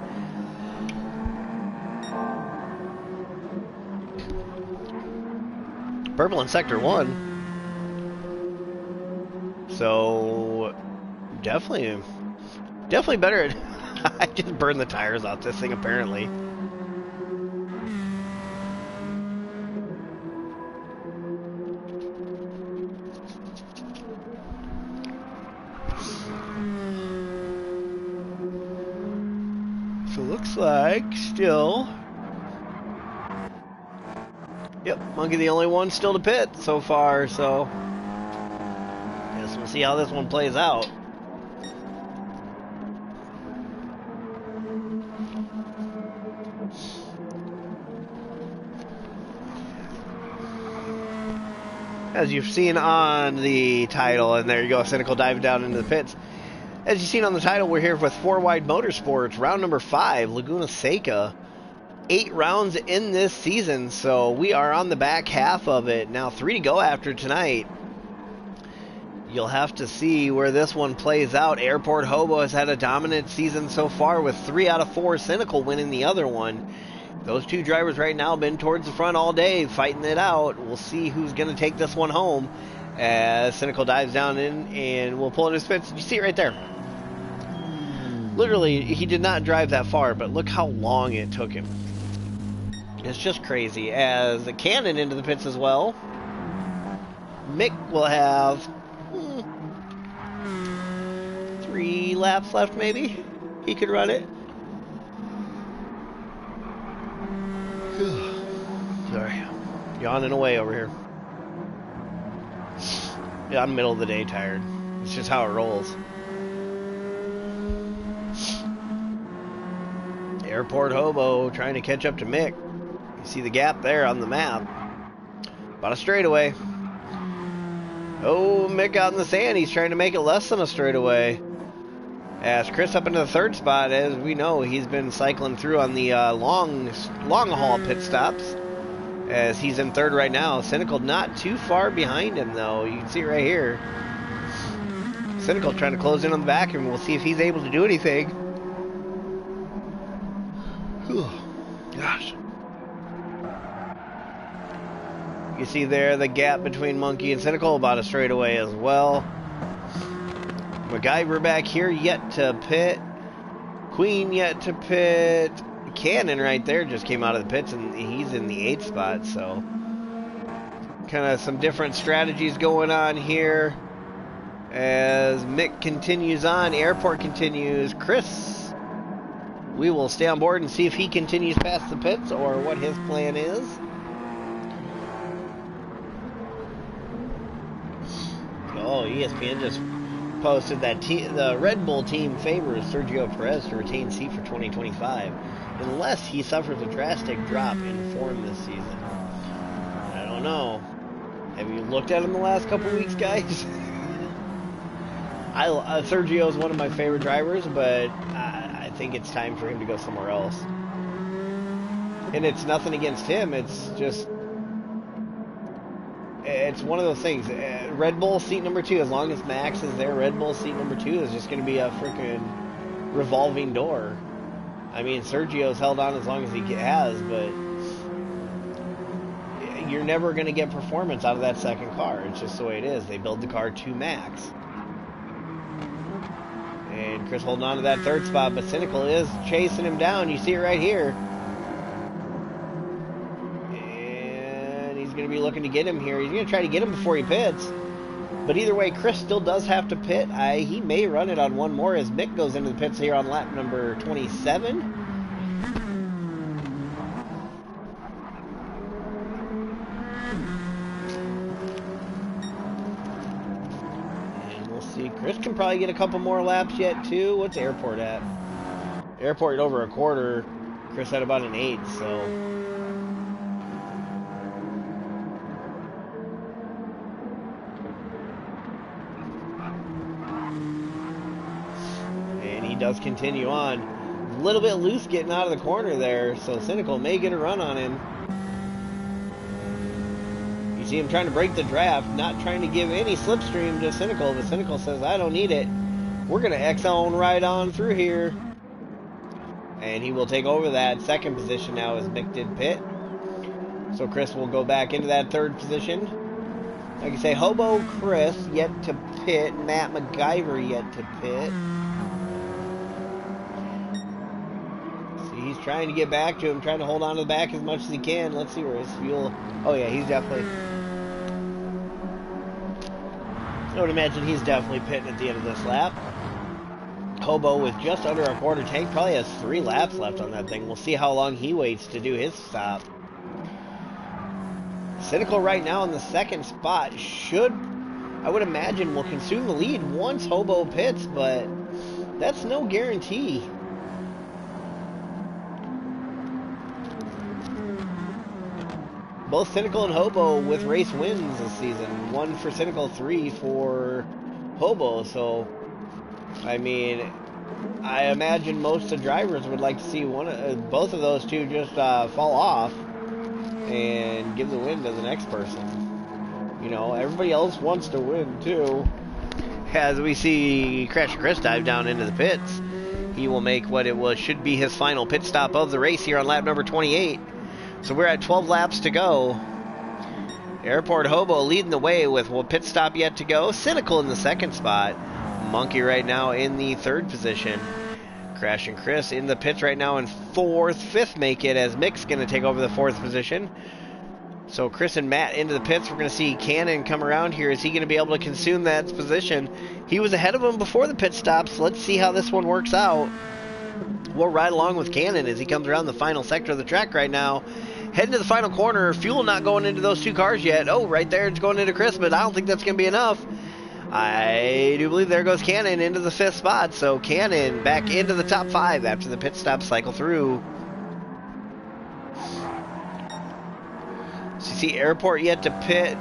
purple in Sector 1. So, definitely better. I just burned the tires off this thing, apparently. So looks like still... Yep, Monkey the only one still to pit so far, so guess we'll see how this one plays out. As you've seen on the title, and there you go, Cynical diving down into the pits. As you've seen on the title, we're here with 4 Wide Motorsports, round number 5, Laguna Seca. 8 rounds in this season, so we are on the back half of it. Now 3 to go after tonight. You'll have to see where this one plays out. Airport Hobo has had a dominant season so far with 3 out of 4, Cynical winning the other one. Those 2 drivers right now have been towards the front all day fighting it out. We'll see who's going to take this one home as Cynical dives down in and we'll pull in his pits. You see it right there. Literally, he did not drive that far, but look how long it took him. It's just crazy. As the Cannon into the pits as well. Mick will have 3 laps left, maybe. He could run it. Sorry, yawning away over here. Yeah, I'm middle of the day tired. It's just how it rolls. Airport Hobo trying to catch up to Mick. You see the gap there on the map. About a straightaway. Oh, Mick out in the sand. He's trying to make it less than a straightaway. As Chris up into the 3rd spot, as we know, he's been cycling through on the long haul pit stops. As he's in 3rd right now. Cynical not too far behind him, though. You can see it right here. Cynical trying to close in on the back, and we'll see if he's able to do anything. Gosh. You see there the gap between Monkey and Cynical, about a straightaway as well. MacGyver back here yet to pit. Queen yet to pit. Cannon right there just came out of the pits and he's in the 8th spot, so kind of some different strategies going on here as Mick continues on. Airport continues. Chris, we will stay on board and see if he continues past the pits or what his plan is. Oh, ESPN just posted that the Red Bull team favors Sergio Perez to retain seat for 2025 unless he suffers a drastic drop in form this season. I don't know. Have you looked at him the last couple weeks, guys? Sergio is one of my favorite drivers, but I think it's time for him to go somewhere else. And it's nothing against him. It's just, it's one of those things. Red Bull seat number 2, as long as Max is there, Red Bull seat number 2 is just going to be a freaking revolving door. I mean, Sergio's held on as long as he has, but you're never going to get performance out of that second car. It's just the way it is. They build the car to Max. And Chris holding on to that third spot, but Cynical is chasing him down. You see it right here. And he's going to be looking to get him here. He's going to try to get him before he pits. But either way, Chris still does have to pit. He may run it on one more as Mick goes into the pits here on lap number 27. Chris can probably get a couple more laps yet, too. What's Airport at? Airport over a quarter. Chris had about an 8, so... And he does continue on. A little bit loose getting out of the corner there, so Cynical may get a run on him. See him trying to break the draft, not trying to give any slipstream to Cynical, but Cynical says, I don't need it. We're going to X-zone right on through here. And he will take over that second position now as Mick did pit. So Chris will go back into that third position. Like I say, Hobo Chris yet to pit, Matt MacGyver yet to pit. See, he's trying to get back to him, trying to hold on to the back as much as he can. Let's see where his fuel... Oh yeah, he's definitely... I would imagine he's definitely pitting at the end of this lap. Hobo with just under a quarter tank probably has 3 laps left on that thing. We'll see how long he waits to do his stop. Cynical right now in the second spot should, I would imagine, will consume the lead once Hobo pits, but that's no guarantee. Both Cynical and Hobo with race wins this season. 1 for Cynical, 3 for Hobo. So, I mean, I imagine most of the drivers would like to see both of those two just fall off and give the win to the next person. You know, everybody else wants to win too. As we see Crash Chris dive down into the pits, he will make what should be his final pit stop of the race here on lap number 28. So we're at 12 laps to go. Airport Hobo leading the way with one pit stop yet to go. Cynical in the second spot. Monkey right now in the third position. Crash and Chris in the pits right now in fourth. Fifth make it as Mick's going to take over the fourth position. So Chris and Matt into the pits. We're going to see Cannon come around here. Is he going to be able to consume that position? He was ahead of him before the pit stops. Let's see how this one works out. We'll ride along with Cannon as he comes around the final sector of the track right now. Heading to the final corner. Fuel not going into those two cars yet. Oh, right there it's going into Chris, but I don't think that's going to be enough. I do believe there goes Cannon into the fifth spot. So Cannon back into the top 5 after the pit stop cycle through. So you see Airport yet to pit.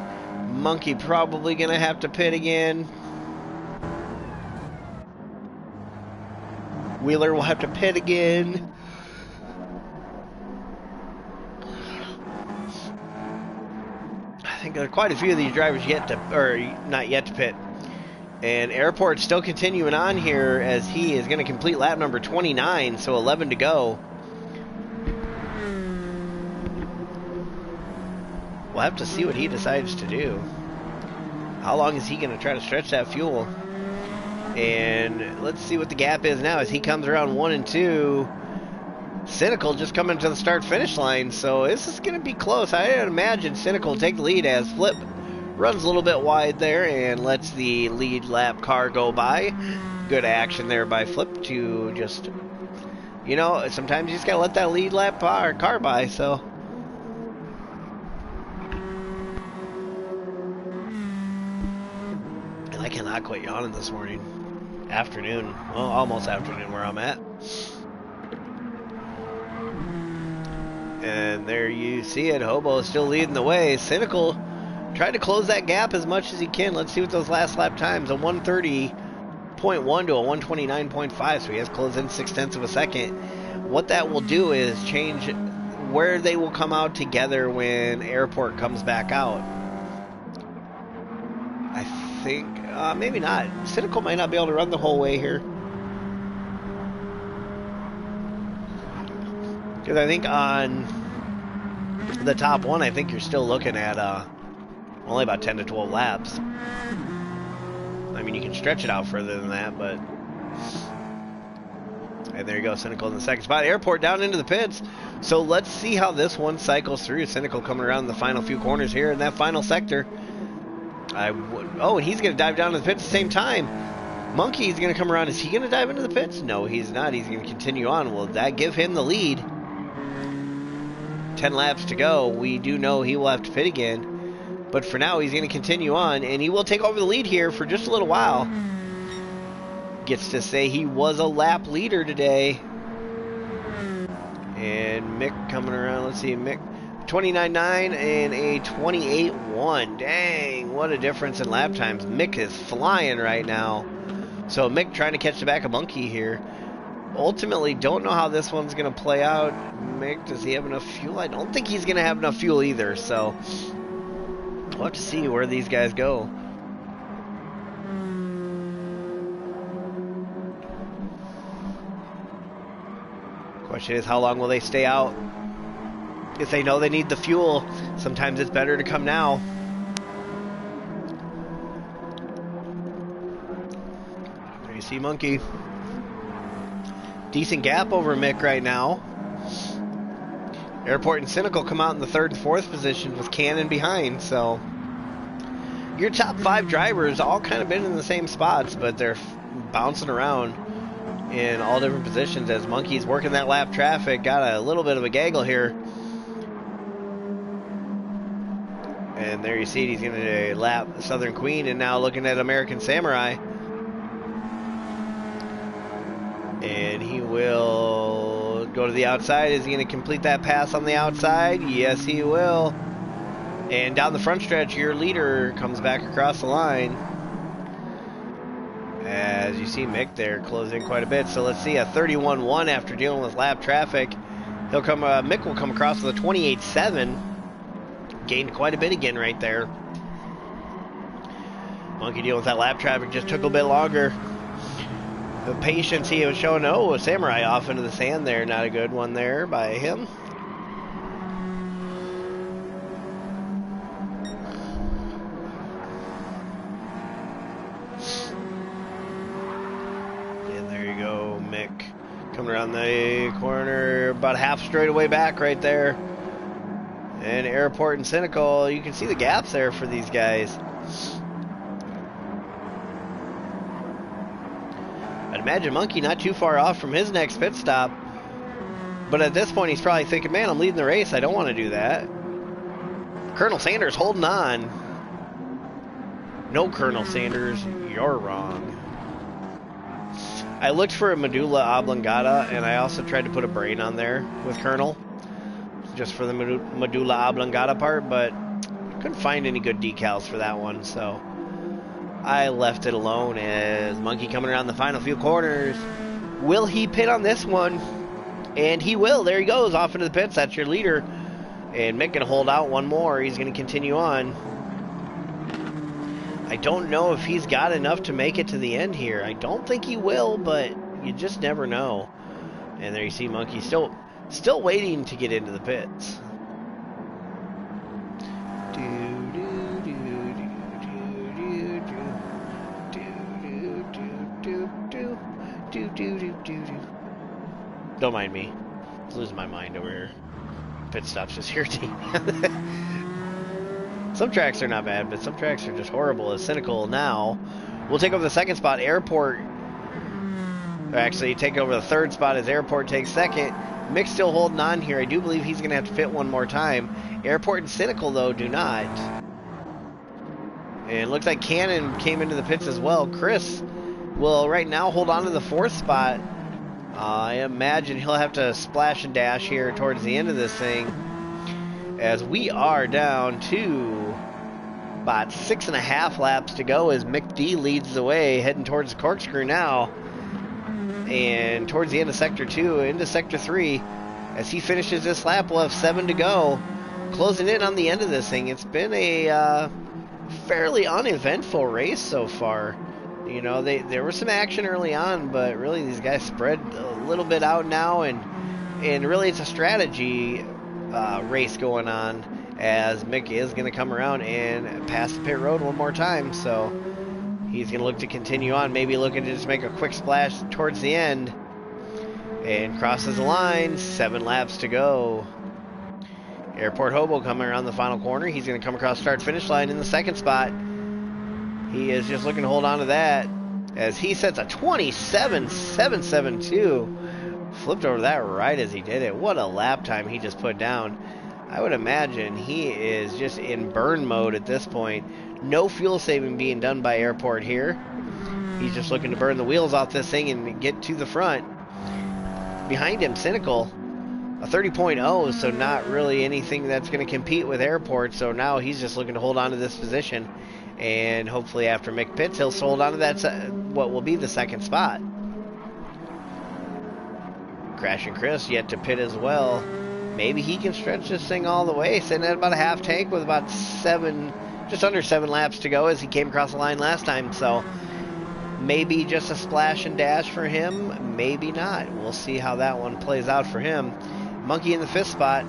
Monkey probably going to have to pit again. Wheeler will have to pit again. I think there are quite a few of these drivers yet to, or not yet to pit. And Airport's still continuing on here as he is going to complete lap number 29, so 11 to go. We'll have to see what he decides to do. How long is he going to try to stretch that fuel? And let's see what the gap is now as he comes around 1 and 2. Cynical just coming to the start-finish line, so this is going to be close. I imagine Cynical will take the lead as Flip runs a little bit wide there and lets the lead lap car go by. Good action there by Flip to just, you know, sometimes you just got to let that lead lap car by, so. And like quit yawning this morning. Afternoon. Well, almost afternoon where I'm at. And there you see it. Hobo is still leading the way. Cynical tried to close that gap as much as he can. Let's see what those last lap times. A 130.1 to a 129.5. So he has closed in 0.6 of a second. What that will do is change where they will come out together when Airport comes back out. I think, maybe not. Cynical might not be able to run the whole way here. Because I think on the top one, I think you're still looking at only about 10 to 12 laps. I mean, you can stretch it out further than that, but... And there you go, Cynical in the second spot. Airport down into the pits. So let's see how this one cycles through. Cynical coming around the final few corners here in that final sector. Oh, and he's going to dive down to the pits at the same time. Monkey's going to come around. Is he going to dive into the pits? No, he's not. He's going to continue on. Will that give him the lead? 10 laps to go. We do know he will have to pit again. But for now, he's going to continue on. And he will take over the lead here for just a little while. Gets to say he was a lap leader today. And Mick coming around. Let's see, Mick 29.9 and a 28.1. Dang, what a difference in lap times. Mick is flying right now. So Mick trying to catch the back of Monkey here. Ultimately, don't know how this one's going to play out. Mick, does he have enough fuel? I don't think he's going to have enough fuel either. So we'll have to see where these guys go. Question is, how long will they stay out? If they know they need the fuel, sometimes it's better to come now. There you see Monkey. Decent gap over Mick right now. Airport and Cynical come out in the 3rd and 4th position with Cannon behind, so your top 5 drivers all kind of been in the same spots, but they're bouncing around in all different positions as Monkey's working that lap traffic. Got a little bit of a gaggle here. And there you see it, he's going to lap Southern Queen and now looking at American Samurai. And he will go to the outside. Is he going to complete that pass on the outside? Yes, he will. And down the front stretch, your leader comes back across the line. As you see Mick there closing quite a bit. So let's see, a 31.1 after dealing with lap traffic. He'll come. Mick will come across with a 28.7. Gained quite a bit again right there. Monkey dealing with that lap traffic just took a bit longer. The patience he was showing. Oh, a Samurai off into the sand there. Not a good one there by him. And there you go, Mick. Coming around the corner. About half straight away back right there. And Airport and Cynical. You can see the gaps there for these guys. I'd imagine Monkey not too far off from his next pit stop. But at this point, he's probably thinking, man, I'm leading the race. I don't want to do that. Colonel Sanders holding on. No, Colonel Sanders, you're wrong. I looked for a medulla oblongata, and I also tried to put a brain on there with Colonel. Just for the medulla oblongata part, but couldn't find any good decals for that one, so I left it alone. As Monkey coming around the final few corners. Will he pit on this one? And he will. There he goes, off into the pits. That's your leader. And Mick gonna hold out one more. He's gonna continue on. I don't know if he's got enough to make it to the end here. I don't think he will, but you just never know. And there you see Monkey still waiting to get into the pits. Don't mind me. I'm losing my mind over here. Pit stops just irritating. Some tracks are not bad, but some tracks are just horrible. As Cynical now will take over the 2nd spot. Airport, or actually take over the 3rd spot as Airport takes 2nd. Mick's still holding on here. I do believe he's going to have to fit one more time. Airport and Cynical, though, do not. And it looks like Cannon came into the pits as well. Chris will right now hold on to the 4th spot. I imagine he'll have to splash and dash here towards the end of this thing, as we are down to about 6.5 laps to go as Mick D leads the way, heading towards the corkscrew now. And towards the end of Sector 2, into Sector 3, as he finishes this lap, we'll have 7 to go. Closing in on the end of this thing. It's been a fairly uneventful race so far. You know, there was some action early on, but really these guys spread a little bit out now, and really it's a strategy race going on, as Mick is going to come around and pass the pit road one more time. So he's going to look to continue on, maybe looking to just make a quick splash towards the end, and crosses the line. 7 laps to go. Airport Hobo coming around the final corner. He's going to come across start-finish line in the 2nd spot. He is just looking to hold on to that, as he sets a 27.772. Flipped over that right as he did it. What a lap time he just put down. I would imagine he is just in burn mode at this point. No fuel saving being done by Airport here. He's just looking to burn the wheels off this thing and get to the front. Behind him, Cynical, a 30.0, so not really anything that's going to compete with Airport. So now he's just looking to hold on to this position, and hopefully after Mick pits, he'll hold on to that, what will be the 2nd spot. Crashing Chris yet to pit as well. Maybe he can stretch this thing all the way, sitting at about a half tank with about just under 7 laps to go, as he came across the line last time. So maybe just a splash and dash for him, maybe not. We'll see how that one plays out for him. Monkey in the 5th spot.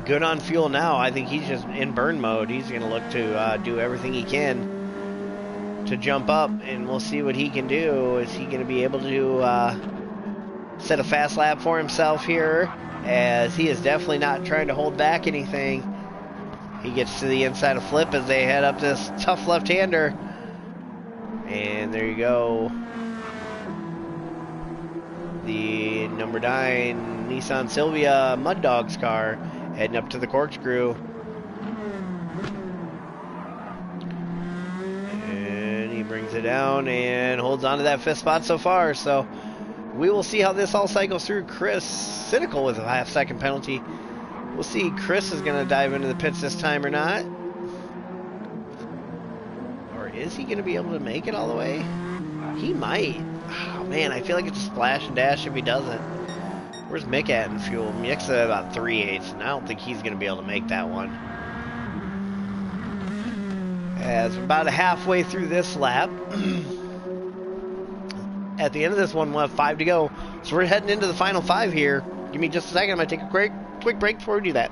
Good on fuel now. I think he's just in burn mode. He's going to look to do everything he can to jump up, and we'll see what he can do. Is he going to be able to set a fast lap for himself here, as he is definitely not trying to hold back anything. He gets to the inside of Flip as they head up this tough left-hander. And there you go. The number 9 Nissan Silvia Mud Dogs car heading up to the corkscrew. And he brings it down and holds on to that 5th spot so far. So we will see how this all cycles through. Chris, Cynical with a half-second penalty. We'll see. Chris is going to dive into the pits this time or not. Or is he going to be able to make it all the way? He might. Oh, man, I feel like it's a splash and dash if he doesn't. Where's Mick at in fuel? Mick's at about 3/8, and I don't think he's going to be able to make that one. As we're about halfway through this lap. At the end of this one, we'll have 5 to go. So we're heading into the final 5 here. Give me just a second. I'm going to take a quick break before we do that.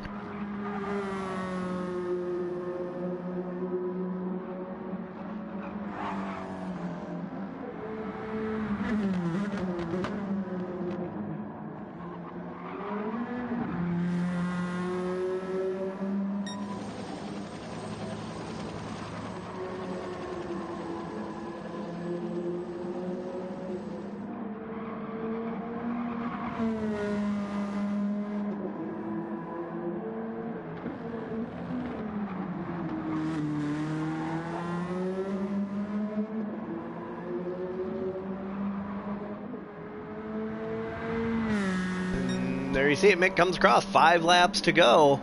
There you see it. Mick comes across. 5 laps to go,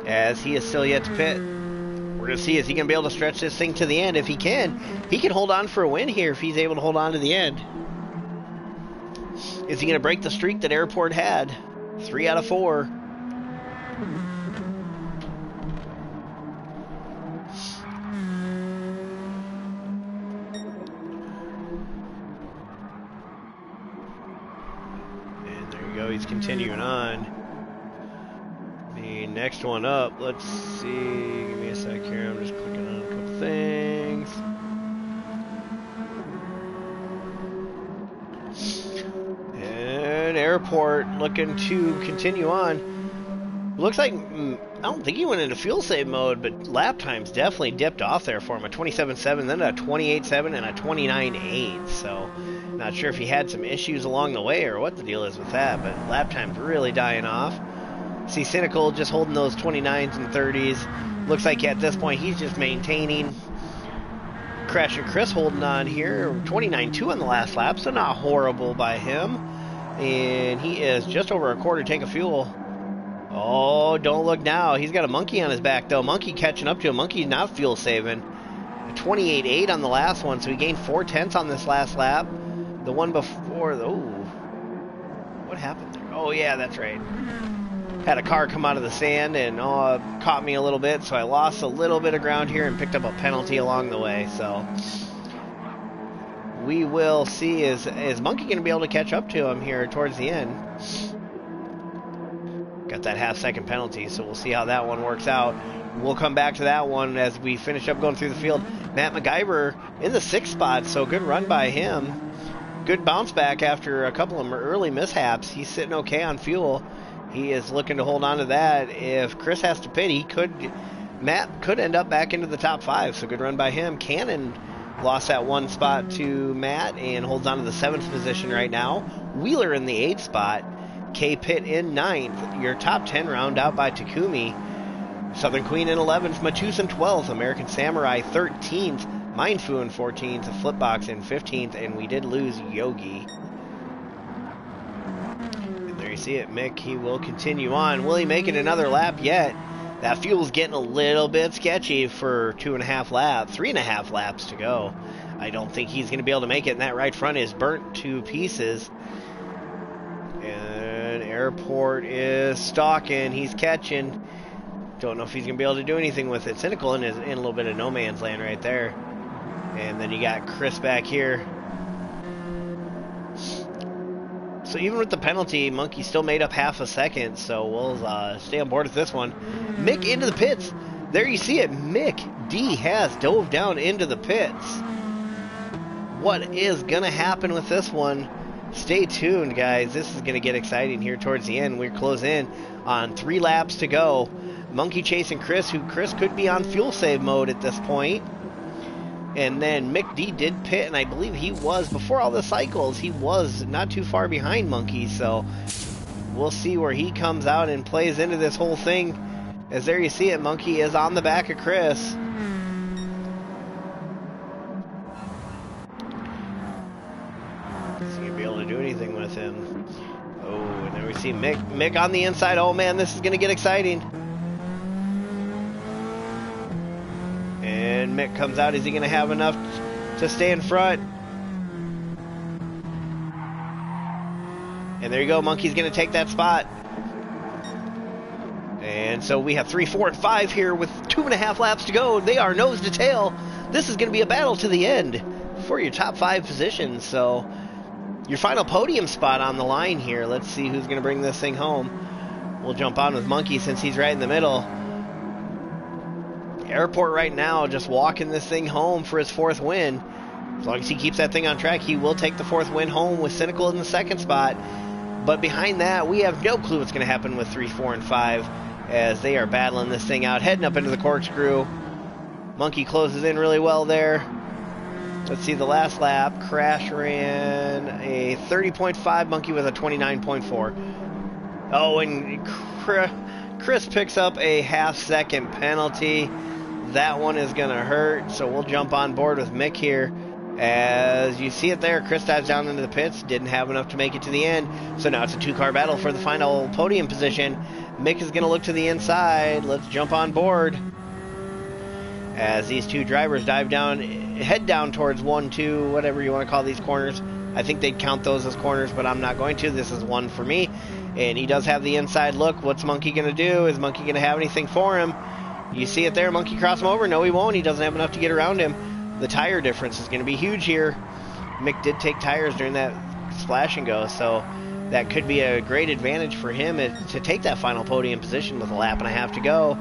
as he is still yet to pit. We're going to see, is he going to be able to stretch this thing to the end? If he can hold on for a win here if he's able to hold on to the end. Is he going to break the streak that Airport had? 3 out of 4. He's continuing on. The next one up, let's see, give me a sec here, I'm just clicking on a couple things. And Airport looking to continue on. Looks like, I don't think he went into fuel save mode, but lap times definitely dipped off there for him. A 27.7, then a 28.7, and a 29.8, so not sure if he had some issues along the way or what the deal is with that, but lap time's really dying off. See Cynical just holding those 29s and 30s. Looks like at this point he's just maintaining. Crash and Chris holding on here. 29.2 on the last lap, so not horrible by him. And he is just over a quarter tank of fuel. Oh, don't look now. He's got a monkey on his back, though. Monkey catching up to him. Monkey's not fuel saving. 28.8 on the last one, so he gained 0.4 on this last lap. The one before, oh, what happened there? Oh, yeah, that's right. Had a car come out of the sand and caught me a little bit, so I lost a little bit of ground here and picked up a penalty along the way. So we will see, is Monkey going to be able to catch up to him here towards the end? Got that half-second penalty, so we'll see how that one works out. We'll come back to that one as we finish up going through the field. Matt MacGyver in the 6th spot, so good run by him. Good bounce back after a couple of early mishaps. He's sitting okay on fuel. He is looking to hold on to that. If Chris has to pit, Matt could end up back into the top 5, so good run by him. Cannon lost that 1 spot to Matt and holds on to the 7th position right now. Wheeler in the 8th spot. K Pitt in 9th. Your top 10 round out by Takumi. Southern Queen in 11th. Matus in 12th. American Samurai 13th. Mindfu in 14th. Flipbox in 15th. And we did lose Yogi. And there you see it. Mick, he will continue on. Will he make it another lap yet? That fuel's getting a little bit sketchy for 2.5 laps. 3.5 laps to go. I don't think he's going to be able to make it. And that right front is burnt to pieces. And Airport is stalking. He's catching. Don't know if he's going to be able to do anything with it. Cynical in a little bit of no man's land right there. And then you got Chris back here. So even with the penalty, Monkey still made up half a second. So we'll stay on board with this one. Mick into the pits. There you see it. Mick D has dove down into the pits. What is going to happen with this one? Stay tuned, guys. This is going to get exciting here towards the end. We're close in on 3 laps to go. Monkey chasing Chris, who Chris could be on fuel save mode at this point. And then Mick D did pit, and I believe he was, before all the cycles, he was not too far behind Monkey. So we'll see where he comes out and plays into this whole thing. As there you see it, Monkey is on the back of Chris. Do anything with him. Oh, and there we see Mick on the inside. Oh man, this is going to get exciting. And Mick comes out. Is he going to have enough to stay in front? And there you go. Monkey's going to take that spot. And so we have 3, 4, and 5 here with 2.5 laps to go. They are nose to tail. This is going to be a battle to the end for your top 5 positions. So your final podium spot on the line here. Let's see who's going to bring this thing home. We'll jump on with Monkey since he's right in the middle. Airport right now just walking this thing home for his 4th win. As long as he keeps that thing on track, he will take the 4th win home with Cynical in the 2nd spot. But behind that, we have no clue what's going to happen with 3, 4, and 5 as they are battling this thing out, heading up into the corkscrew. Monkey closes in really well there. Let's see, the last lap, Crash ran a 30.5, Monkey with a 29.4. Oh, and Chris picks up a half-second penalty. That one is going to hurt, so we'll jump on board with Mick here. As you see it there, Chris dives down into the pits, didn't have enough to make it to the end, so now it's a 2-car battle for the final podium position. Mick is going to look to the inside. Let's jump on board. As these 2 drivers dive down, head down towards 1, 2, whatever you want to call these corners. I think they'd count those as corners, but I'm not going to. This is 1 for me. And he does have the inside look. What's Monkey going to do? Is Monkey going to have anything for him? You see it there. Monkey cross him over. No, he won't. He doesn't have enough to get around him. The tire difference is going to be huge here. Mick did take tires during that splash and go, so that could be a great advantage for him to take that final podium position with a lap and a half to go.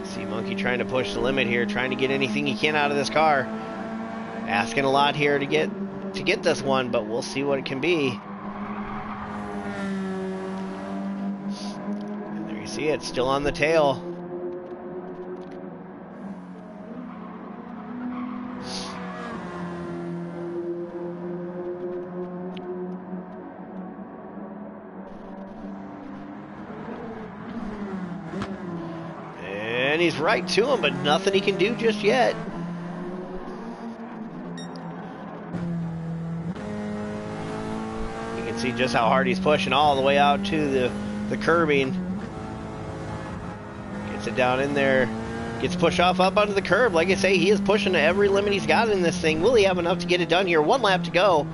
See Monkey trying to push the limit here, trying to get anything he can out of this car. Asking a lot here to get this one, but we'll see what it can be. And there you see it, still on the tail. And he's right to him, but nothing he can do just yet. See just how hard he's pushing all the way out to the curbing. Gets it down in there. Gets pushed off up onto the curb. Like I say, he is pushing to every limit he's got in this thing. Will he have enough to get it done here? 1 lap to go.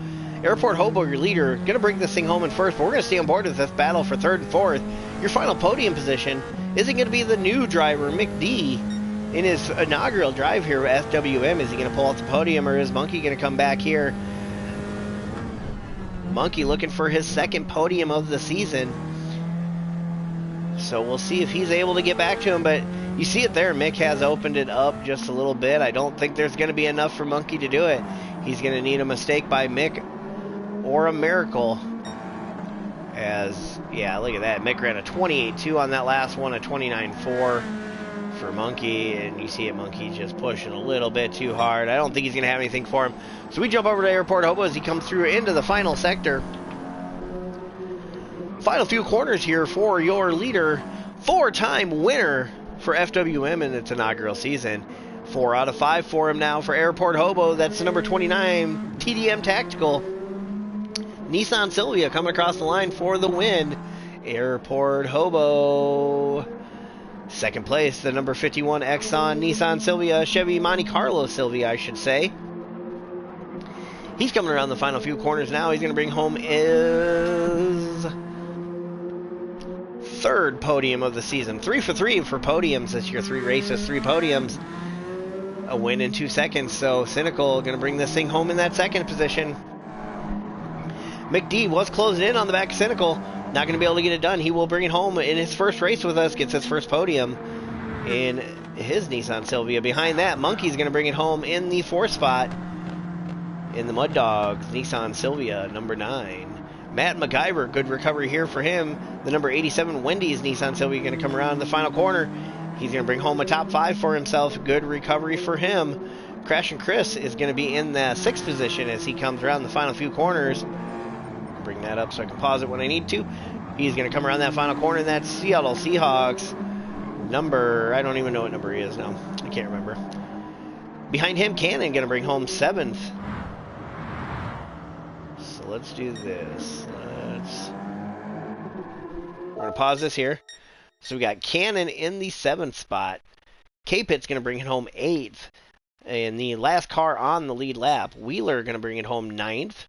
Airport Hobo, your leader, going to bring this thing home in first, but we're going to stay on board with this battle for third and fourth. Your final podium position isn't going to be the new driver, Mick D, in his inaugural drive here with FWM. Is he going to pull out the podium, or is Monkey going to come back here? Monkey looking for his second podium of the season. So we'll see if he's able to get back to him, but you see it there. Mick has opened it up just a little bit. I don't think there's going to be enough for Monkey to do it. He's going to need a mistake by Mick or a miracle. As, yeah, look at that. Mick ran a 28.2 on that last one, a 29.4 for Monkey, and you see it, Monkey just pushing a little bit too hard. I don't think he's going to have anything for him. So we jump over to Airport Hobo as he comes through into the final sector. Final few corners here for your leader, 4-time winner for FWM in its inaugural season. 4 out of 5 for him now for Airport Hobo. That's the number 29 TDM Tactical. Nissan Silvia coming across the line for the win. Airport Hobo. Second place, the number 51 Exxon Nissan Silvia, Chevy Monte Carlo Silvia, I should say. He's coming around the final few corners now. He's going to bring home his third podium of the season. 3 for 3 for podiums this year. 3 races, 3 podiums. A win in 2 seconds. So Cynical going to bring this thing home in that second position. McD was closing in on the back of Cynical. Not going to be able to get it done. He will bring it home in his first race with us. Gets his first podium in his Nissan Silvia. Behind that, Monkey's going to bring it home in the 4th spot in the Mud Dogs Nissan Silvia, number 9. Matt MacGyver, good recovery here for him. The number 87 Wendy's Nissan Silvia going to come around in the final corner. He's going to bring home a top 5 for himself. Good recovery for him. Crash and Chris is going to be in the 6th position as he comes around the final few corners. Bring that up so I can pause it when I need to. He's going to come around that final corner, and that's Seattle Seahawks number, I don't even know what number he is now. I can't remember. Behind him, Cannon going to bring home 7th. So let's do this. We're going to pause this here. So we got Cannon in the 7th spot. K-Pit's going to bring it home 8th. And the last car on the lead lap, Wheeler going to bring it home 9th.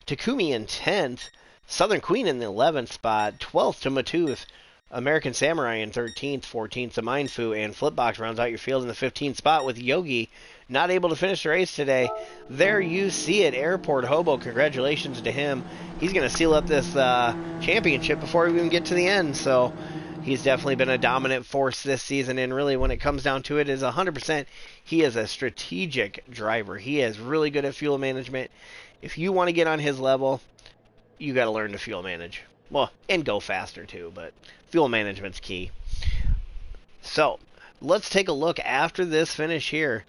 Takumi in 10th, Southern Queen in the 11th spot, 12th to Matooth, American Samurai in 13th, 14th to Mindfu, and Flipbox rounds out your field in the 15th spot with Yogi not able to finish the race today. There you see it, Airport Hobo. Congratulations to him. He's going to seal up this championship before we even get to the end, so he's definitely been a dominant force this season, and really when it comes down to it is 100%. He is a strategic driver. He is really good at fuel management. If you want to get on his level, you got to learn to fuel manage. Well, and go faster too, but fuel management's key. So, let's take a look after this finish here.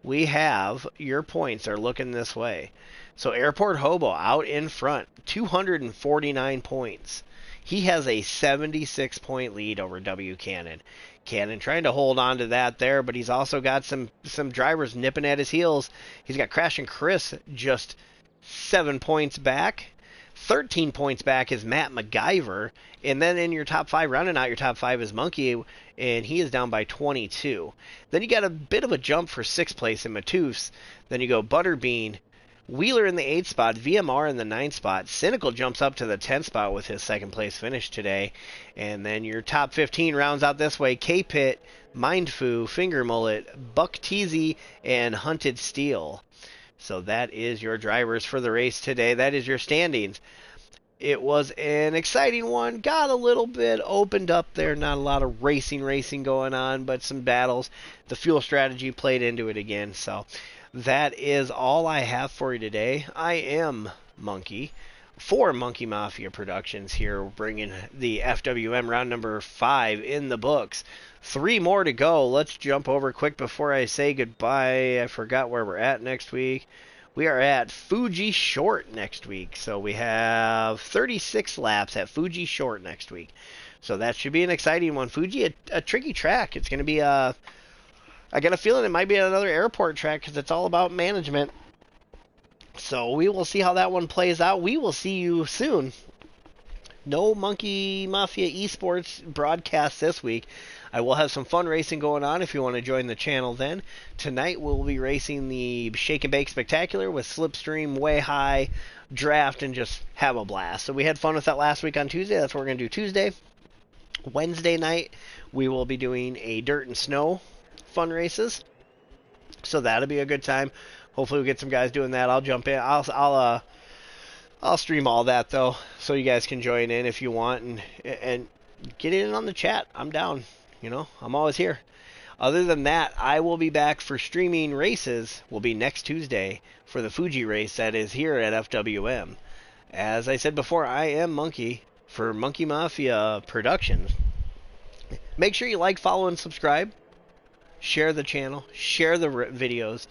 We have, your points are looking this way. So, Airport Hobo out in front, 249 points. He has a 76-point lead over W. Cannon. Cannon trying to hold on to that there, but he's also got some drivers nipping at his heels. He's got Crash and Chris just 7 points back. 13 points back is Matt MacGyver. And then in your top 5, rounding out your top 5 is Monkey, and he is down by 22. Then you got a bit of a jump for 6th place in Matooth's. Then you go Butterbean, Wheeler in the 8th spot, VMR in the 9th spot. Cynical jumps up to the 10th spot with his 2nd place finish today. And then your top 15 rounds out this way. K-Pit, Mindfu, Finger Mullet, Buck Teasy, and Hunted Steel. So that is your drivers for the race today. That is your standings. It was an exciting one. Got a little bit opened up there. Not a lot of racing going on, but some battles. The fuel strategy played into it again. So that is all I have for you today. I am Monkey for Monkey Mafia Productions here, bringing the FWM round number 5 in the books. 3 more to go. Let's jump over quick before I say goodbye. I forgot where we're at next week. We are at Fuji Short next week. So we have 36 laps at Fuji Short next week. So that should be an exciting one. Fuji, a tricky track. It's going to be I got a feeling it might be another airport track because it's all about management. So we will see how that one plays out. We will see you soon. No Monkey Mafia Esports broadcast this week. I will have some fun racing going on if you want to join the channel then. Tonight we'll be racing the Shake and Bake Spectacular with Slipstream, Way High, Draft, and just have a blast. So we had fun with that last week on Tuesday. That's what we're going to do Tuesday. Wednesday night we will be doing a Dirt and Snow fun races. So that'll be a good time. Hopefully we'll get some guys doing that. I'll jump in. I'll stream all that though, so you guys can join in if you want and get in on the chat. I'm down. You know, I'm always here. Other than that, I will be back for streaming races. Will be next Tuesday for the Fuji race that is here at FWM. As I said before, I am Monkey for Monkey Mafia Productions. Make sure you like, follow, and subscribe. Share the channel. Share the videos.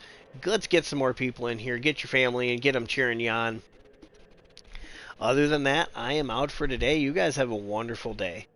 Let's get some more people in here. Get your family and get them cheering you on. Other than that, I am out for today. You guys have a wonderful day.